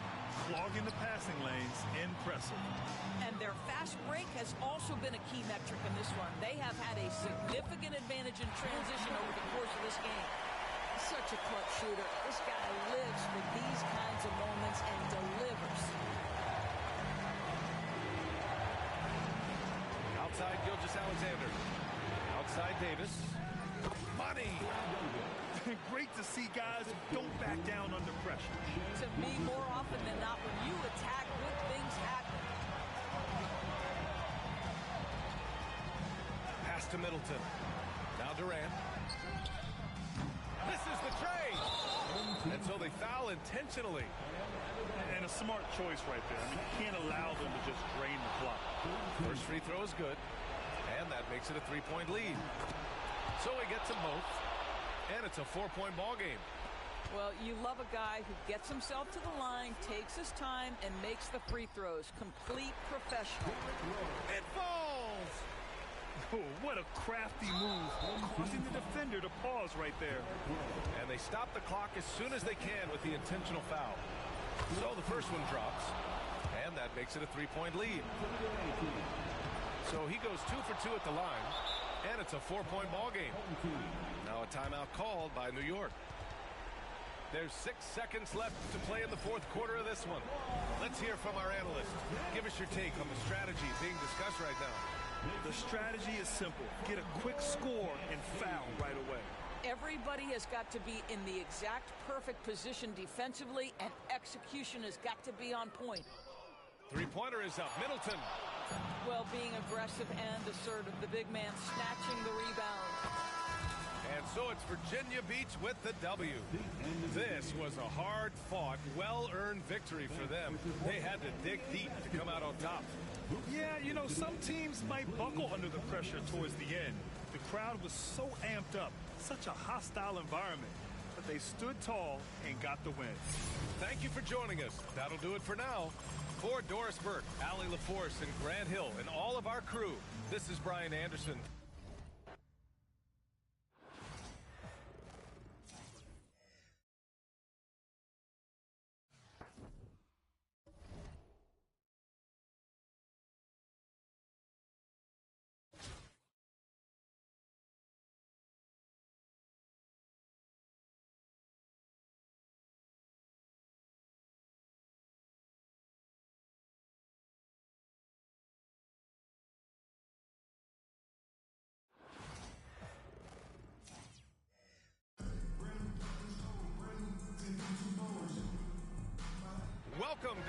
clogging the passing lanes, impressive. And their fast break has also been a key metric in this one. They have had a significant advantage in transition over the course of this game. Such a clutch shooter. This guy lives for these kinds of moments and delivers. Outside Gilgeous-Alexander. Outside Davis. Money! Great to see guys who don't back down under pressure. To me, more often than not, when you attack, good things happen. Pass to Middleton. Now Durant. This is the trade. And so they foul intentionally. And a smart choice right there. I mean, you can't allow them to just drain the clock. First free throw is good. And that makes it a 3-point lead. So he gets them both. And it's a 4-point ball game. Well, you love a guy who gets himself to the line, takes his time, and makes the free throws. Complete professional. It falls! Oh, what a crafty move, causing the defender to pause right there. And they stop the clock as soon as they can with the intentional foul. So the first one drops. And that makes it a 3-point lead. So he goes 2 for 2 at the line. And it's a 4-point ball game. Now a timeout called by New York. There's 6 seconds left to play in the fourth quarter of this one. Let's hear from our analyst. Give us your take on the strategy being discussed right now. The strategy is simple. Get a quick score and foul right away. Everybody has got to be in the exact perfect position defensively, and execution has got to be on point. Three-pointer is up. Middleton. Well, being aggressive and assertive, the big man snatching the rebound. And so it's Virginia Beach with the W. This was a hard-fought, well-earned victory for them. They had to dig deep to come out on top. Yeah, you know, some teams might buckle under the pressure towards the end. The crowd was so amped up, such a hostile environment, but they stood tall and got the win. Thank you for joining us. That'll do it for now. For Doris Burke, Allie LaForce, and Grant Hill, and all of our crew, this is Brian Anderson.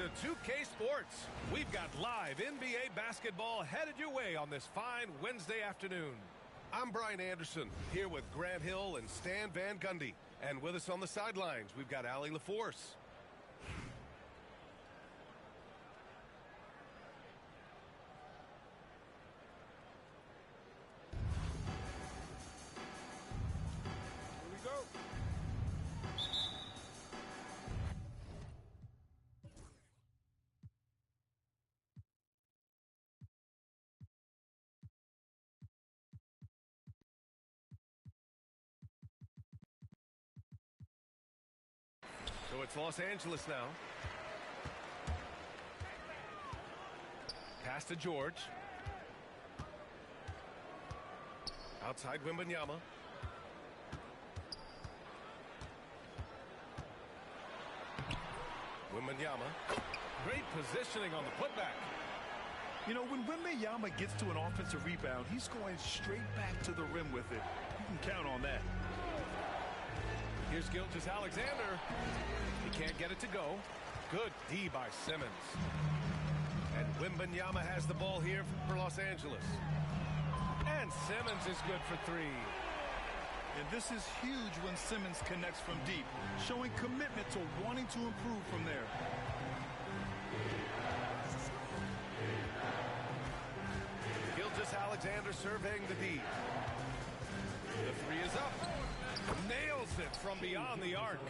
to 2K Sports. We've got live NBA basketball headed your way on this fine Wednesday afternoon. I'm Brian Anderson, here with Grant Hill and Stan Van Gundy. And with us on the sidelines, we've got Allie LaForce. So it's Los Angeles now. Pass to George. Outside Wembanyama. Wembanyama. Great positioning on the putback. You know, when Wembanyama gets to an offensive rebound, he's going straight back to the rim with it. You can count on that. Here's Gilgeous-Alexander. He can't get it to go. Good D by Simmons. And Wembanyama has the ball here for Los Angeles. And Simmons is good for three. And this is huge when Simmons connects from deep, showing commitment to wanting to improve from there. Gilgeous-Alexander surveying the D. The three is up. Nails it from beyond the arc.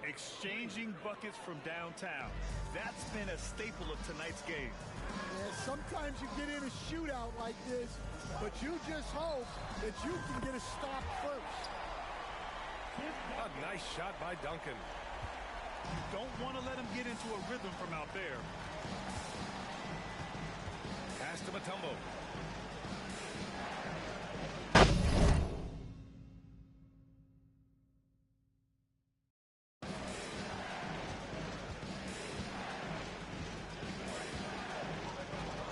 Exchanging buckets from downtown. That's been a staple of tonight's game. Yeah, sometimes you get in a shootout like this, but you just hope that you can get a stop first. A nice shot by Duncan. You don't want to let him get into a rhythm from out there. Pass to Mutombo.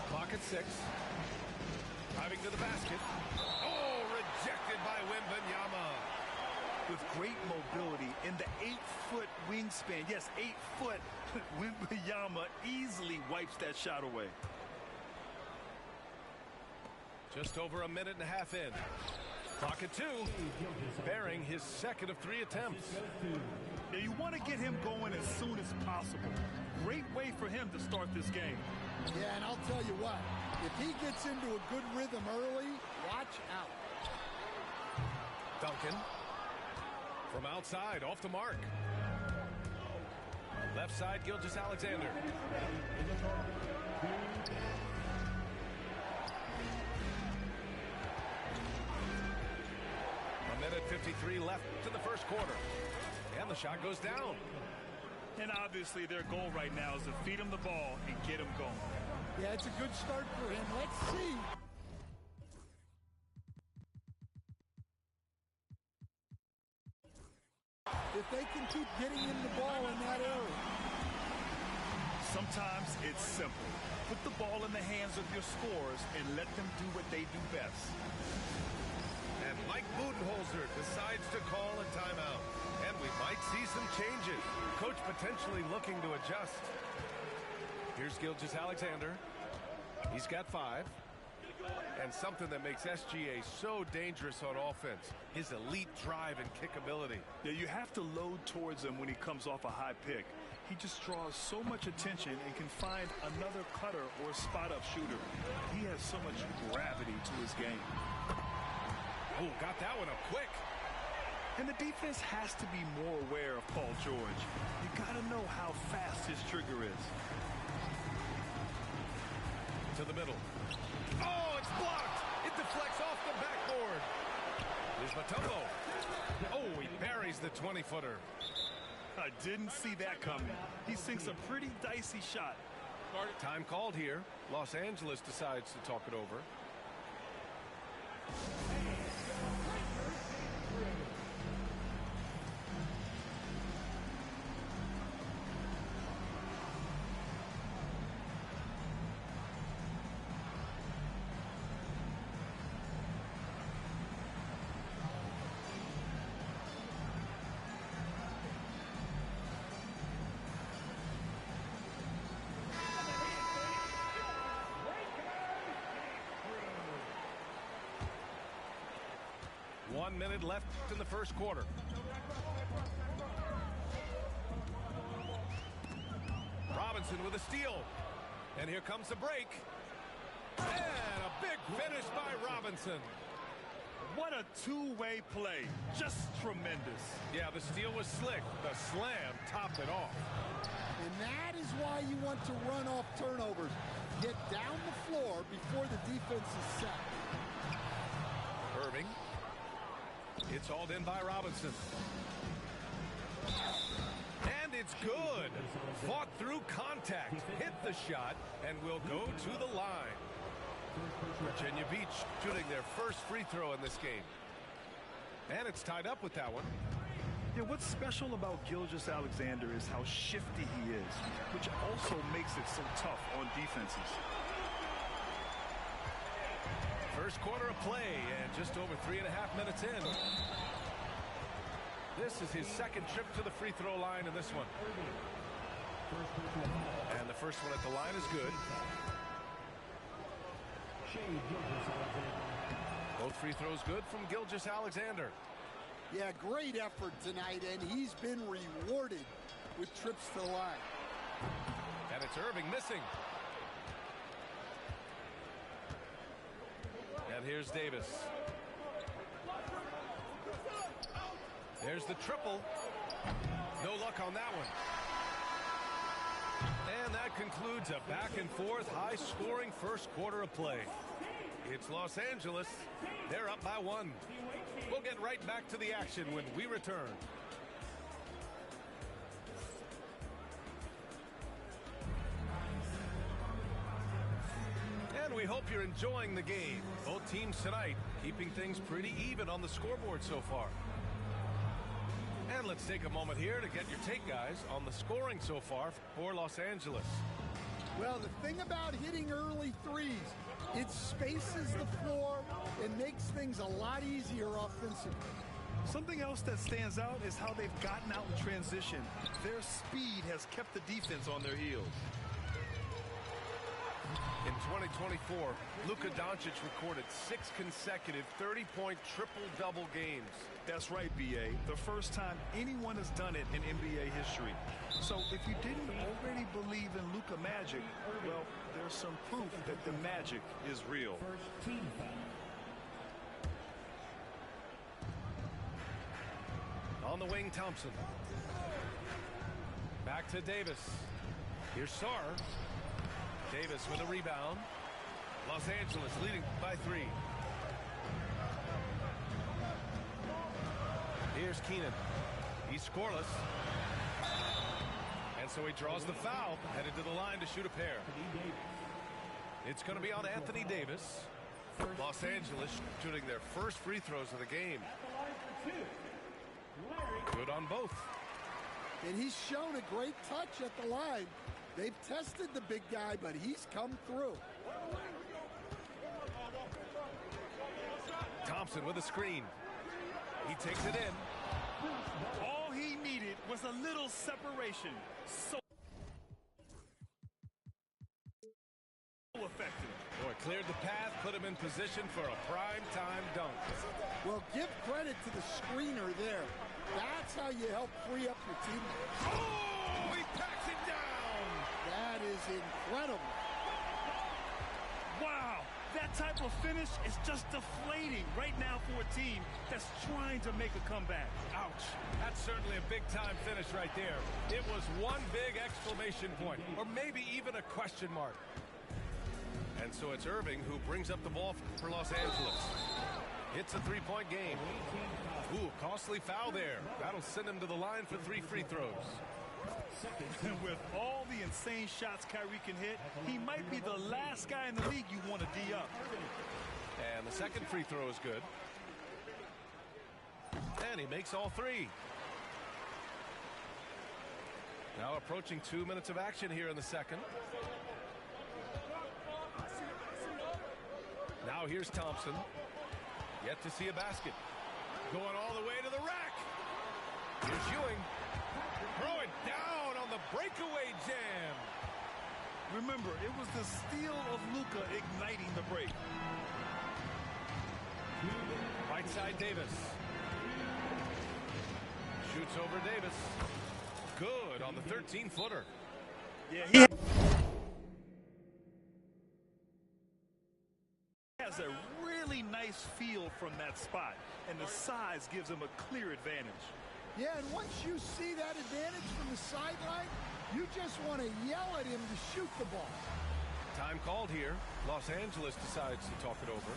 Clock at 6. Driving to the basket. Oh, rejected by Wembanyama. With great mobility in the 8-foot wingspan. Yes, 8 foot. Wembanyama easily wipes that shot away. Just over a minute and a half in. Clock at 2. Bearing his second of 3 attempts. Now you want to get him going as soon as possible. Great way for him to start this game. Yeah, and I'll tell you what, if he gets into a good rhythm early, watch out. Duncan. From outside, off the mark. Left side, Gilgeous-Alexander. A minute 53 left to the first quarter. And the shot goes down. And obviously their goal right now is to feed him the ball and get him going. Yeah, it's a good start for him. Let's see. If they can keep getting him the ball in that area. Sometimes it's simple. Put the ball in the hands of your scorers and let them do what they do best. And Mike Budenholzer decides to call a timeout. And we might see some changes. Coach potentially looking to adjust. Here's Gilgeous-Alexander. He's got 5. And something that makes SGA so dangerous on offense, his elite drive and kick ability. Yeah, you have to load towards him when he comes off a high pick. He just draws so much attention and can find another cutter or spot-up shooter. He has so much gravity to his game. Oh, got that one up quick. And the defense has to be more aware of Paul George. You got to know how fast his trigger is. To the middle. Oh, it's blocked. It deflects off the backboard. Here's Mutombo. Oh, he buries the 20-footer. I didn't see that coming. He sinks a pretty dicey shot. Time called here. Los Angeles decides to talk it over. 1 minute left in the first quarter. Robinson with a steal. And here comes the break. And a big finish by Robinson. What a two-way play. Just tremendous. Yeah, the steal was slick. The slam topped it off. And that is why you want to run off turnovers. Get down the floor before the defense is set. Irving. It's hauled in by Robinson. And it's good. Fought through contact. Hit the shot and will go to the line. Virginia Beach shooting their first free throw in this game. And it's tied up with that one. Yeah, what's special about Gilgeous-Alexander is how shifty he is, which also makes it so tough on defenses. First quarter of play and just over 3.5 minutes in. This is his second trip to the free throw line in this one. And the first one at the line is good. Both free throws good from Gilgeous-Alexander. Yeah, great effort tonight, and he's been rewarded with trips to the line. And it's Irving missing. And here's Davis. There's the triple. No luck on that one. And that concludes a back-and-forth, high-scoring first quarter of play. It's Los Angeles. They're up by 1. We'll get right back to the action when we return. And we hope you're enjoying the game. Both teams tonight keeping things pretty even on the scoreboard so far. And let's take a moment here to get your take, guys, on the scoring so far for Los Angeles. Well, the thing about hitting early threes, it spaces the floor and makes things a lot easier offensively. Something else that stands out is how they've gotten out in transition. Their speed has kept the defense on their heels. In 2024, Luka Doncic recorded 6 consecutive 30-point triple-double games. That's right, B.A. The first time anyone has done it in NBA history. So if you didn't already believe in Luka magic, well, there's some proof that the magic is real. On the wing, Thompson. Back to Davis. Here's Sarr. Davis with a rebound. Los Angeles leading by 3. Here's Keenan. He's scoreless. And so he draws the foul, headed to the line to shoot a pair. It's going to be on Anthony Davis. Los Angeles shooting their first free throws of the game. Good on both. And he's shown a great touch at the line. They've tested the big guy, but he's come through. Thompson with a screen. He takes it in. All he needed was a little separation. So effective. Boy, cleared the path, put him in position for a prime-time dunk. Well, give credit to the screener there. That's how you help free up your team. Oh, he packs it down. That is incredible. Wow, that type of finish is just deflating right now for a team that's trying to make a comeback. Ouch. That's certainly a big-time finish right there. It was one big exclamation point, or maybe even a question mark. And so it's Irving who brings up the ball for Los Angeles. It's a 3-point game. Ooh, costly foul there. That'll send him to the line for 3 free throws. And with all the insane shots Kyrie can hit, he might be the last guy in the league you want to D up. And the second free throw is good. And he makes all 3. Now approaching 2 minutes of action here in the second. Now here's Thompson. Yet to see a basket. Going all the way to the rack. Here's Ewing. Throw it down on the breakaway jam. Remember, it was the steal of Luka igniting the break. Right side Davis. Shoots over Davis. Good on the 13-footer. Yeah, he has a really nice feel from that spot, and the size gives him a clear advantage. Yeah, and once you see that advantage from the sideline, you just want to yell at him to shoot the ball. Time called here. Los Angeles decides to talk it over.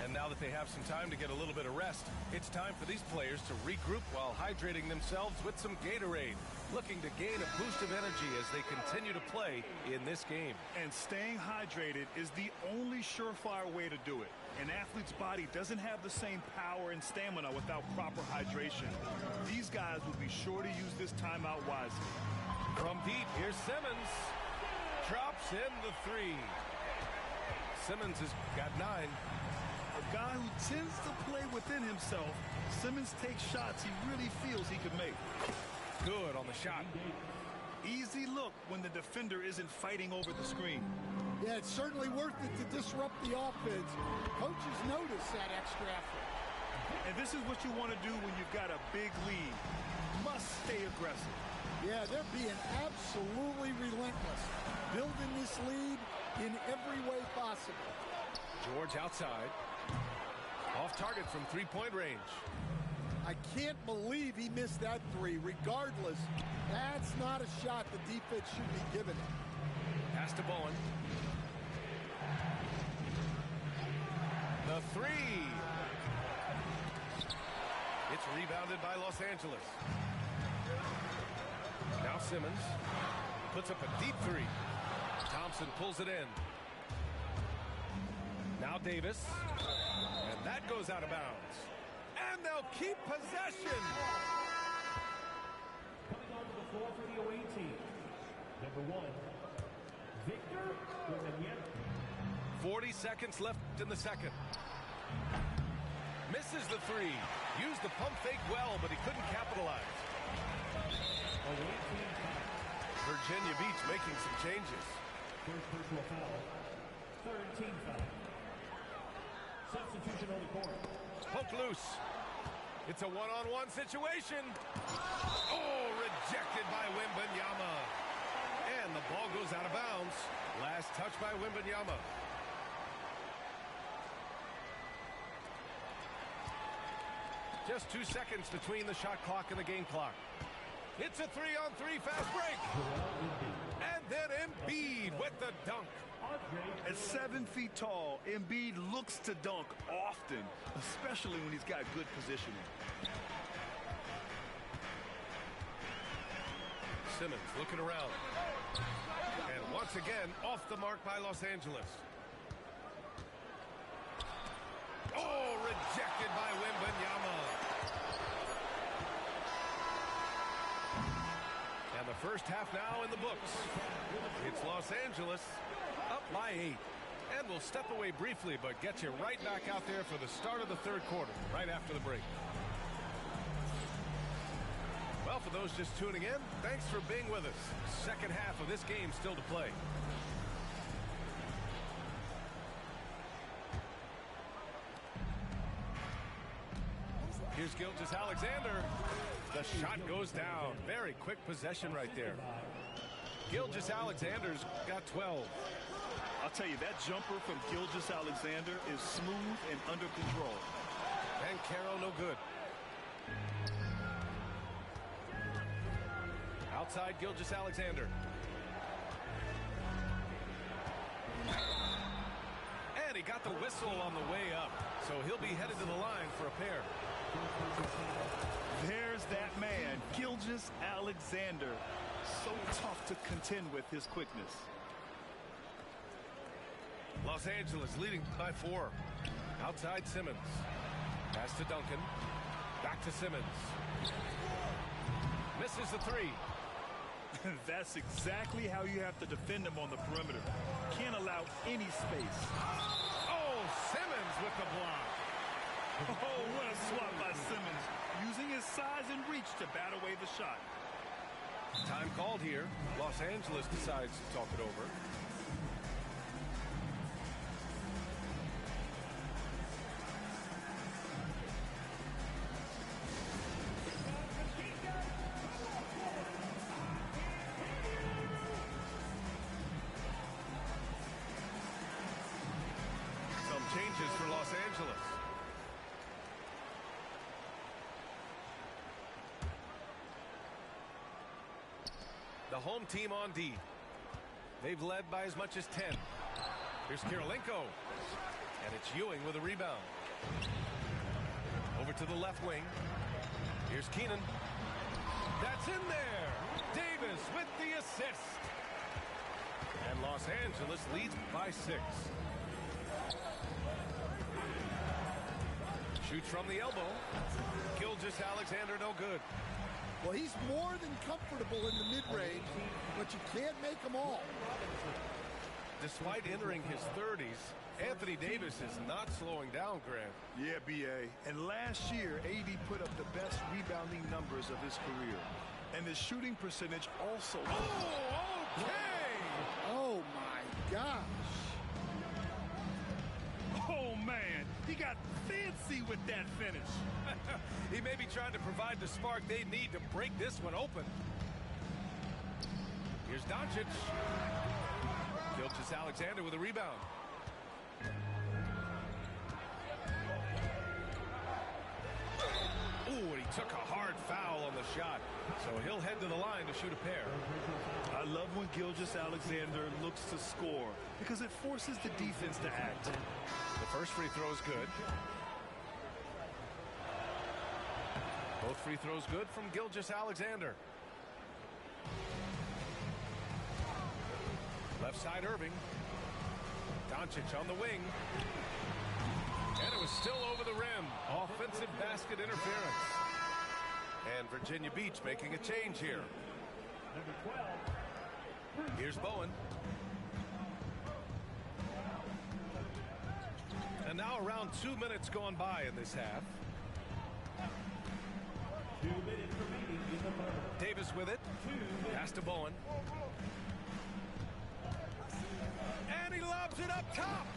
And now that they have some time to get a little bit of rest, it's time for these players to regroup while hydrating themselves with some Gatorade, looking to gain a boost of energy as they continue to play in this game. And staying hydrated is the only surefire way to do it. An athlete's body doesn't have the same power and stamina without proper hydration. These guys will be sure to use this timeout wisely. From deep, here's Simmons. Drops in the three. Simmons has got 9. A guy who tends to play within himself, Simmons takes shots he really feels he can make. Good on the shot. Easy look when the defender isn't fighting over the screen. Yeah, it's certainly worth it to disrupt the offense. Coaches notice that extra effort. And this is what you want to do when you've got a big lead. Must stay aggressive. Yeah, they're being absolutely relentless, building this lead in every way possible. George outside. Off target from three-point range. I can't believe he missed that three. Regardless, that's not a shot the defense should be giving him. Pass to Bowen. The three. It's rebounded by Los Angeles. Now Simmons puts up a deep three. Thompson pulls it in. Now Davis. And that goes out of bounds. And they'll keep possession. Coming onto the floor for the away team. Number 1, Victor Wembanyama. 40 seconds left in the second. Misses the three. Used the pump fake well, but he couldn't capitalize. Away team foul. Virginia Beach making some changes. First personal foul. Third team foul. Substitution on the court. Poke loose. It's a one-on-one situation. Oh, rejected by Wembanyama. And the ball goes out of bounds. Last touch by Wembanyama. Just 2 seconds between the shot clock and the game clock. It's a 3-on-3 fast break. And then Embiid with the dunk. At 7 feet tall, Embiid looks to dunk often, especially when he's got good positioning. Simmons looking around. And once again, off the mark by Los Angeles. Oh, rejected by Wembanyama. And the first half now in the books. It's Los Angeles up by 8. And we'll step away briefly, but get you right back out there for the start of the third quarter, right after the break. Well, for those just tuning in, thanks for being with us. Second half of this game still to play. Here's Gilgeous-Alexander. The shot goes down. Very quick possession right there. Gilgeous-Alexander's got 12. I'll tell you, that jumper from Gilgeous-Alexander is smooth and under control. And Caro no good. Outside Gilgeous-Alexander. And he got the whistle on the way up. So he'll be headed to the line for a pair. There's that man, Gilgeous-Alexander. So tough to contend with his quickness. Los Angeles leading by 4. Outside Simmons. Pass to Duncan. Back to Simmons. Misses the three. That's exactly how you have to defend him on the perimeter. Can't allow any space. Oh, Simmons with the block. Oh, what a swat by Simmons, using his size and reach to bat away the shot. Time called here. Los Angeles decides to talk it over. The home team on D. They've led by as much as 10. Here's Kirilenko. And it's Ewing with a rebound. Over to the left wing. Here's Keenan. That's in there. Davis with the assist. And Los Angeles leads by 6. Shoots from the elbow. Gilgeous-Alexander no good. Well, he's more than comfortable in the mid-range, but you can't make them all. Despite entering his 30s, Anthony Davis is not slowing down, Grant. Yeah, B.A. And last year, AD put up the best rebounding numbers of his career. And his shooting percentage also. Oh, okay! Oh, my gosh. Oh, man. He got fancy with that finish. He may be trying to provide the spark they need to break this one open. Here's Doncic. Gilgeous-Alexander with a rebound. Ooh, and he took a hard foul on the shot. So he'll head to the line to shoot a pair. I love when Gilgeous-Alexander looks to score because it forces the defense to act. The first free throw is good. Both free throws good from Gilgeous-Alexander. Left side Irving. Doncic on the wing. And it was still over the rim. Offensive basket interference. And Virginia Beach making a change here. Here's Bowen. And now around 2 minutes gone by in this half. 2 minutes remaining in the third. Davis with it. Pass to Bowen. And he lobs it up top.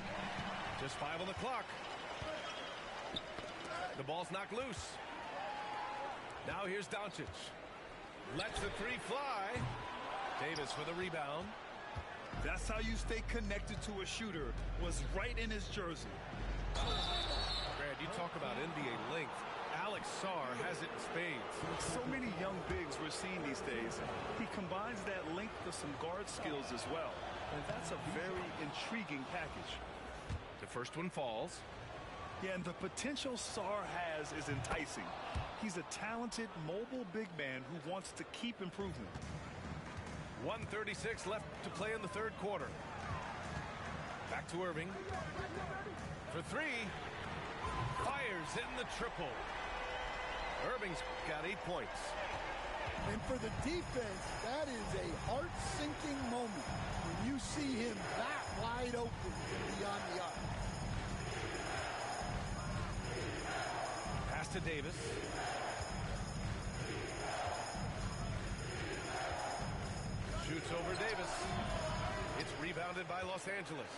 Just 5 on the clock. The ball's knocked loose. Now here's Doncic. Lets the three fly. Davis for the rebound. That's how you stay connected to a shooter. Was right in his jersey. Brad, you talk about NBA length. Alex Sarr has it in spades. So many young bigs we're seeing these days. He combines that length with some guard skills as well. And that's a very intriguing package. The first one falls. Yeah, and the potential Sarr has is enticing. He's a talented, mobile big man who wants to keep improving. 1:36 left to play in the third quarter. Back to Irving. For three. Fires in the triple. Irving's got 8 points. And for the defense, that is a heart-sinking moment when you see him that wide open beyond the arc. Pass to Davis. Shoots over Davis. It's rebounded by Los Angeles.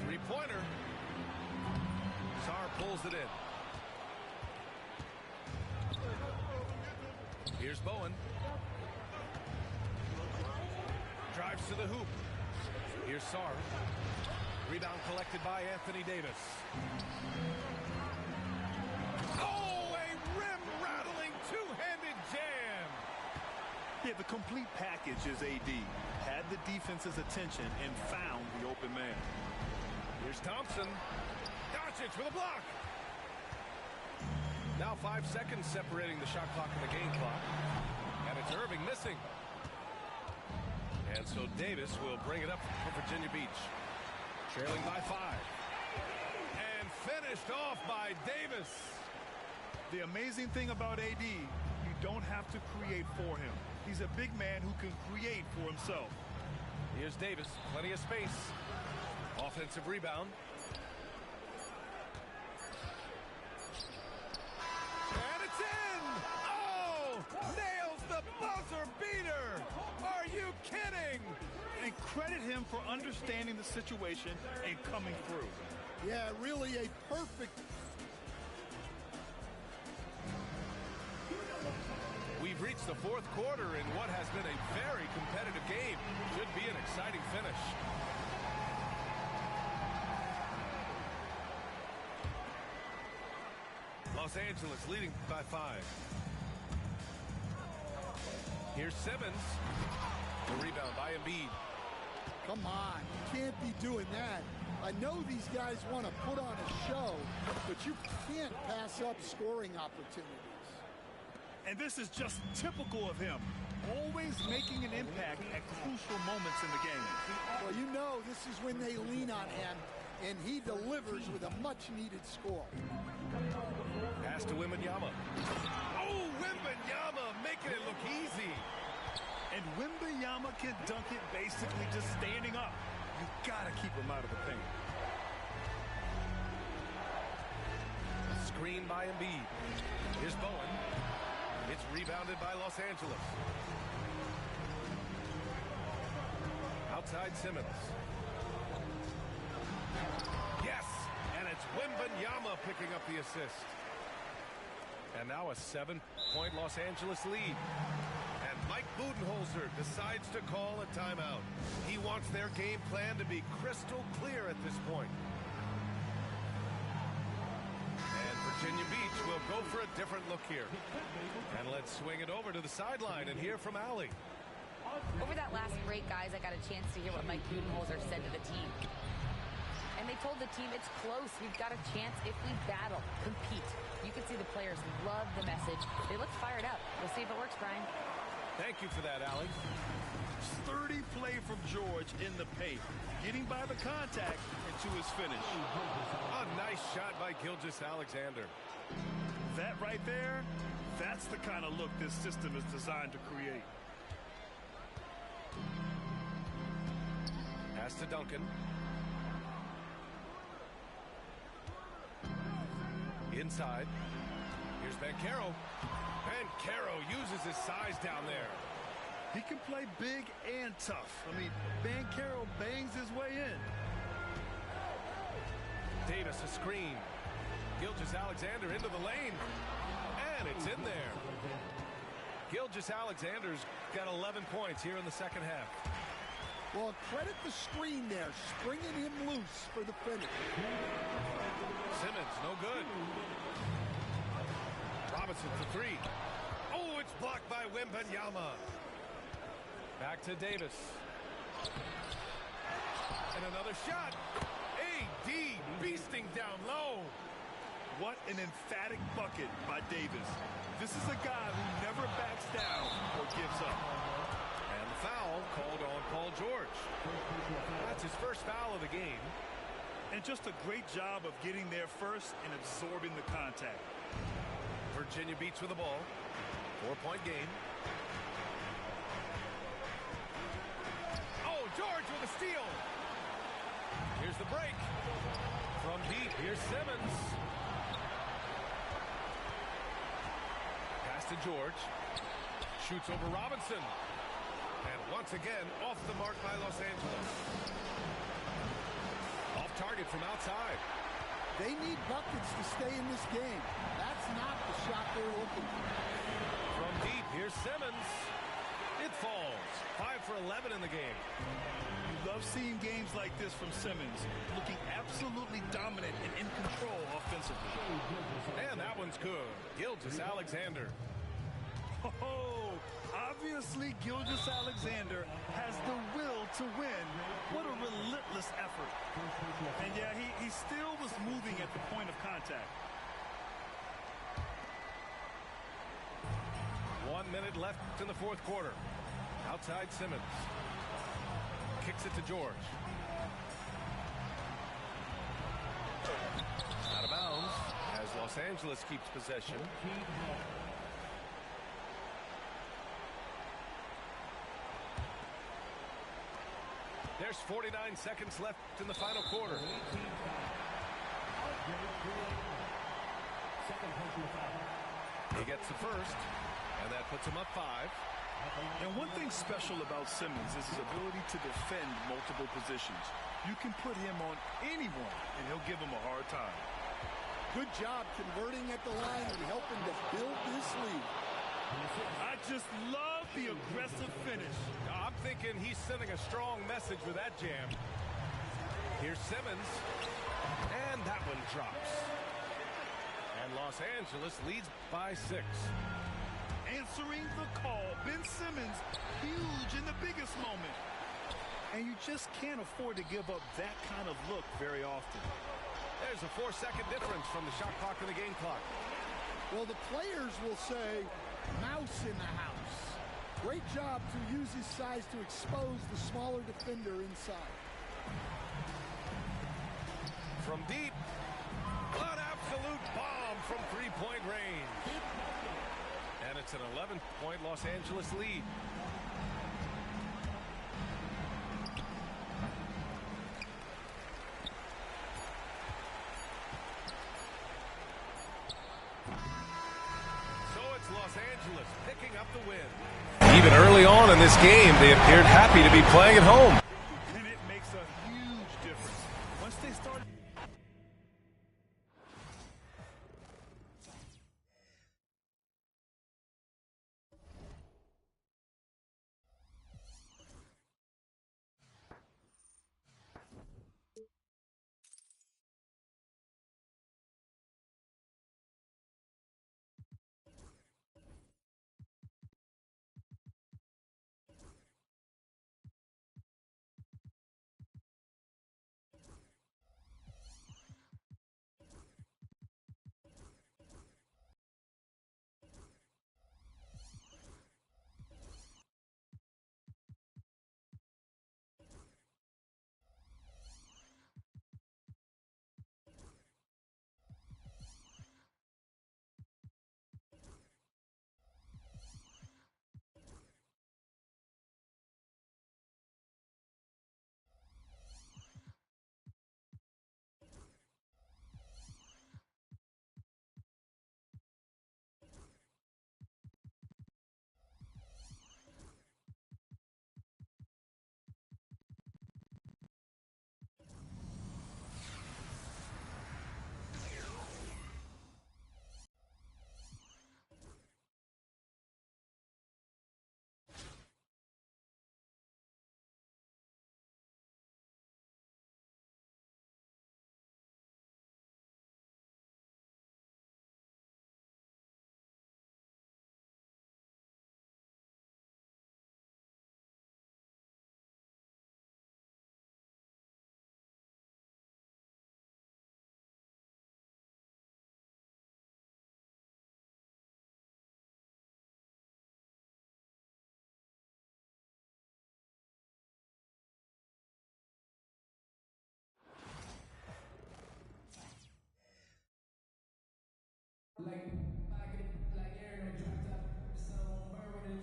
Three-pointer. Sarr pulls it in. Here's Bowen. Drives to the hoop. Here's Sarr. Rebound collected by Anthony Davis. Oh, a rim-rattling two-handed jam. Yeah, the complete package is AD. Had the defense's attention and found the open man. Here's Thompson. Doncic with a block. Now 5 seconds separating the shot clock and the game clock. And it's Irving missing. And so Davis will bring it up for Virginia Beach. Trailing by 5. And finished off by Davis. The amazing thing about AD, you don't have to create for him. He's a big man who can create for himself. Here's Davis. Plenty of space. Offensive rebound. And it's in! Oh! Nails the buzzer beater! Are you kidding? And credit him for understanding the situation and coming through. Yeah, really a perfect. We've reached the fourth quarter in what has been a very competitive game. Should be an exciting finish. Los Angeles leading by 5. Here's Simmons. The rebound by Embiid. Come on, you can't be doing that. I know these guys want to put on a show, but you can't pass up scoring opportunities. And this is just typical of him. Always making an impact at crucial moments in the game. Well, you know this is when they lean on him, and he delivers with a much-needed score. Pass to Wembanyama. Oh, Wembanyama making it look easy. And Wembanyama can dunk it basically just standing up. You gotta keep him out of the paint. Screen by Embiid. Here's Bowen. It's rebounded by Los Angeles. Outside Simmons. Yes! And it's Wembanyama picking up the assist. And now a 7-point Los Angeles lead. And Mike Budenholzer decides to call a timeout. He wants their game plan to be crystal clear at this point. And Virginia Beach will go for a different look here. And let's swing it over to the sideline and hear from Allie. Over that last break, guys, I got a chance to hear what Mike Budenholzer said to the team. And they told the team, it's close. We've got a chance if we battle, compete. You can see the players love the message. They look fired up. We'll see if it works, Brian. Thank you for that, Allie. Sturdy play from George in the paint, getting by the contact and to his finish. A nice shot by Gilgeous-Alexander. That right there, that's the kind of look this system is designed to create. Pass to Duncan. Inside. Here's Banchero. Banchero uses his size down there. He can play big and tough. I mean, Banchero bangs his way in. Davis a screen. Gilgeous-Alexander into the lane. And it's in there. Gilgeous-Alexander's got 11 points here in the second half. Well, credit the screen there, springing him loose for the finish. Simmons, no good. Robinson for three. Oh, it's blocked by Wembanyama. Back to Davis. And another shot. AD beasting down low. What an emphatic bucket by Davis. This is a guy who never backs down or gives up. And the foul called on Paul George. That's his first foul of the game. And just a great job of getting there first and absorbing the contact. Virginia Beach with the ball. 4-point game. Oh, George with a steal. Here's the break. From deep, here's Simmons. Pass to George. Shoots over Robinson. And once again, off the mark by Los Angeles. Off target from outside. They need buckets to stay in this game. That's not the shot they're looking for. From deep, here's Simmons. It falls. 5 for 11 in the game. You love seeing games like this from Simmons, looking absolutely dominant and in control offensively. And that one's good. Gilgeous-Alexander. Oh, obviously Gilgeous-Alexander has the will to win. What a relentless effort. And yeah, he still was moving at the point of contact. 1 minute left in the fourth quarter. Outside Simmons. Kicks it to George. Out of bounds as Los Angeles keeps possession. There's 49 seconds left in the final quarter. He gets the first, and that puts him up 5. And one thing special about Simmons is his ability to defend multiple positions. You can put him on anyone, and he'll give him a hard time. Good job converting at the line and helping to build this lead. I just love the aggressive finish. I'm thinking he's sending a strong message with that jam. Here's Simmons, and that one drops. And Los Angeles leads by 6. answering the call. Ben Simmons, huge in the biggest moment. And you just can't afford to give up that kind of look very often. There's a 4-second difference from the shot clock to the game clock. Well, the players will say, mouse in the house. Great job to use his size to expose the smaller defender inside. From deep, an absolute bomb from three-point range. And it's an 11-point Los Angeles lead. Los Angeles picking up the win. Even early on in this game, they appeared happy to be playing at home. And it makes a huge difference. Once they start...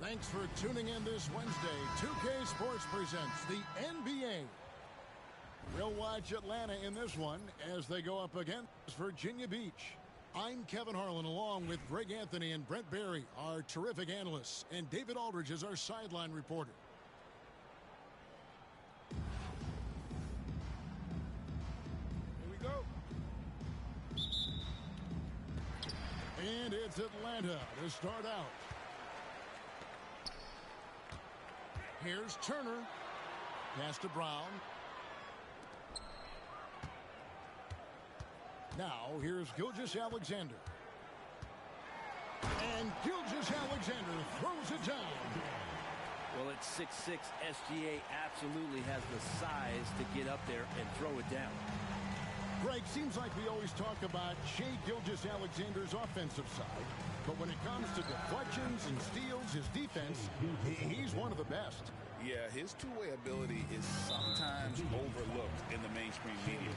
Thanks for tuning in this Wednesday. 2K Sports presents the NBA. We'll watch Atlanta in this one as they go up against Virginia Beach. I'm Kevin Harlan along with Greg Anthony and Brent Barry, our terrific analysts, and David Aldridge is our sideline reporter. Here we go. And it's Atlanta to start out. Here's Turner. Pass to Brown. Now, here's Gilgeous-Alexander. And Gilgeous-Alexander throws it down. Well, at 6'6", SGA absolutely has the size to get up there and throw it down. Greg, seems like we always talk about Shai Gilgeous-Alexander's offensive side, but when it comes to deflections and steals, his defense, he's one of the best. Yeah, his two-way ability is sometimes overlooked in the mainstream media.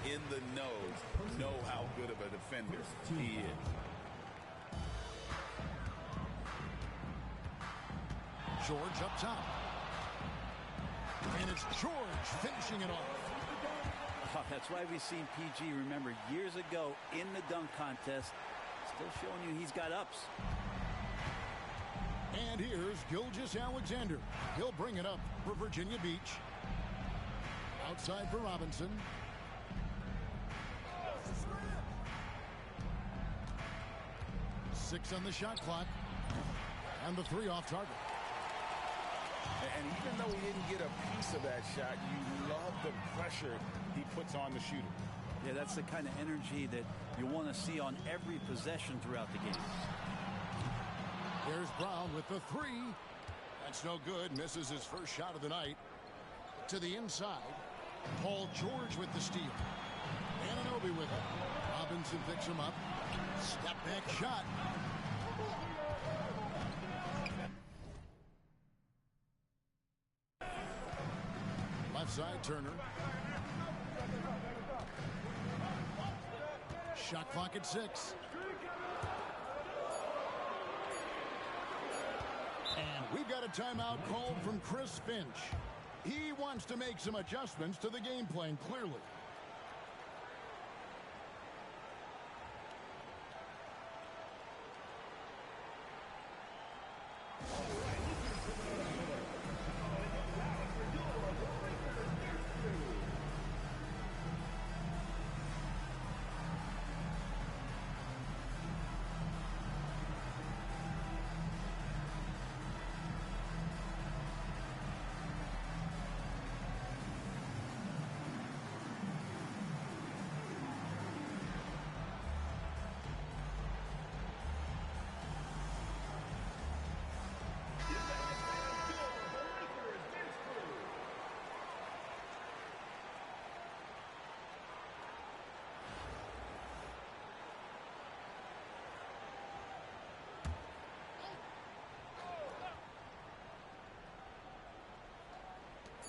In the know how good of a defender he is. George up top. And it's George finishing it off. Oh, that's why we've seen PG, remember, years ago in the dunk contest, still showing you he's got ups. And here's Gilgeous-Alexander. He'll bring it up for Virginia Beach. Outside for Robinson. Six on the shot clock. And the three off target. And even though he didn't get a piece of that shot, you love the pressure he puts on the shooter. Yeah, that's the kind of energy that you want to see on every possession throughout the game. Here's Brown with the three. That's no good. Misses his first shot of the night. To the inside. Paul George with the steal. Anunoby with it. Robinson picks him up. Step back shot. Left side, Turner. Shot clock at 6. And we've got a timeout called from Chris Finch. He wants to make some adjustments to the game plan, clearly.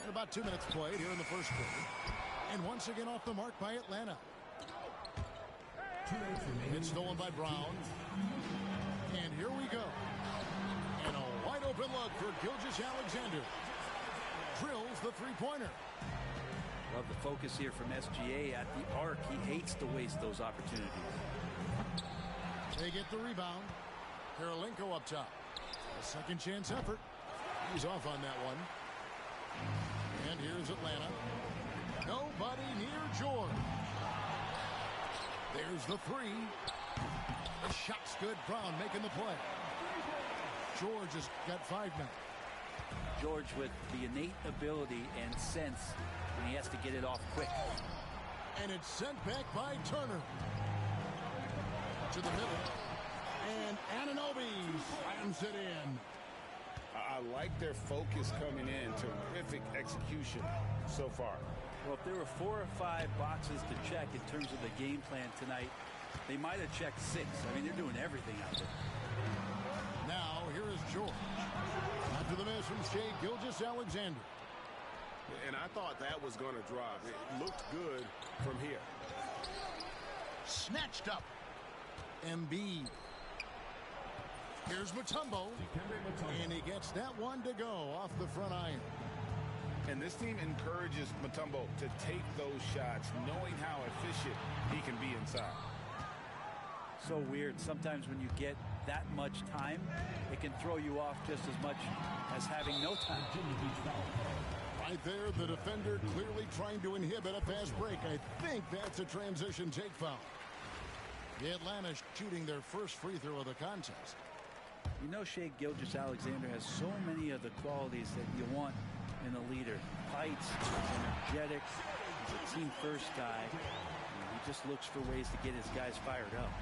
About 2 minutes played here in the first quarter. And once again off the mark by Atlanta. It's stolen by Brown. And here we go. And a wide open look for Gilgeous-Alexander. Drills the three-pointer. Love the focus here from SGA at the arc. He hates to waste those opportunities. They get the rebound. Karolinko up top. A second chance effort. He's off on that one. And here's Atlanta. Nobody near George. There's the three. The shot's good. Brown making the play. George has got 5 now. George with the innate ability and sense when he has to get it off quick. And it's sent back by Turner. To the middle. And Anunoby slams it in. I like their focus coming in. Terrific execution so far. Well, if there were 4 or 5 boxes to check in terms of the game plan tonight, they might have checked 6. I mean, they're doing everything out there. Now, here is George. After the miss from Shai Gilgeous-Alexander. And I thought that was going to drop. It looked good from here. Snatched up. Embiid. Here's Mutombo. And he gets that one to go off the front iron. And this team encourages Mutombo to take those shots, knowing how efficient he can be inside. So weird. Sometimes when you get that much time, it can throw you off just as much as having no time. Right there, the defender clearly trying to inhibit a fast break. I think that's a transition take foul. The Atlanta shooting their first free throw of the contest. You know, Shai Gilgeous-Alexander has so many of the qualities that you want in a leader. Fights, energetic, he's a team-first guy. He just looks for ways to get his guys fired up.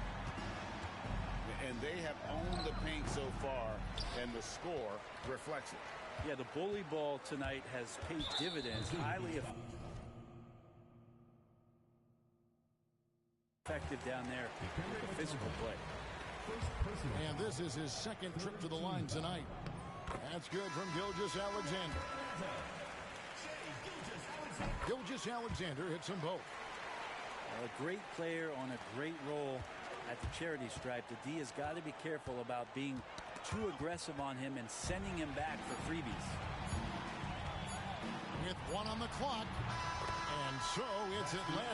And they have owned the paint so far, and the score reflects it. Yeah, the bully ball tonight has paid dividends. Highly effective down there with the physical play. And this is his second trip to the line tonight. That's good from Gilgeous-Alexander. Gilgeous-Alexander hits them both. A great player on a great role at the charity stripe. The D has got to be careful about being too aggressive on him and sending him back for freebies. With 1 on the clock. And so it's Atlanta.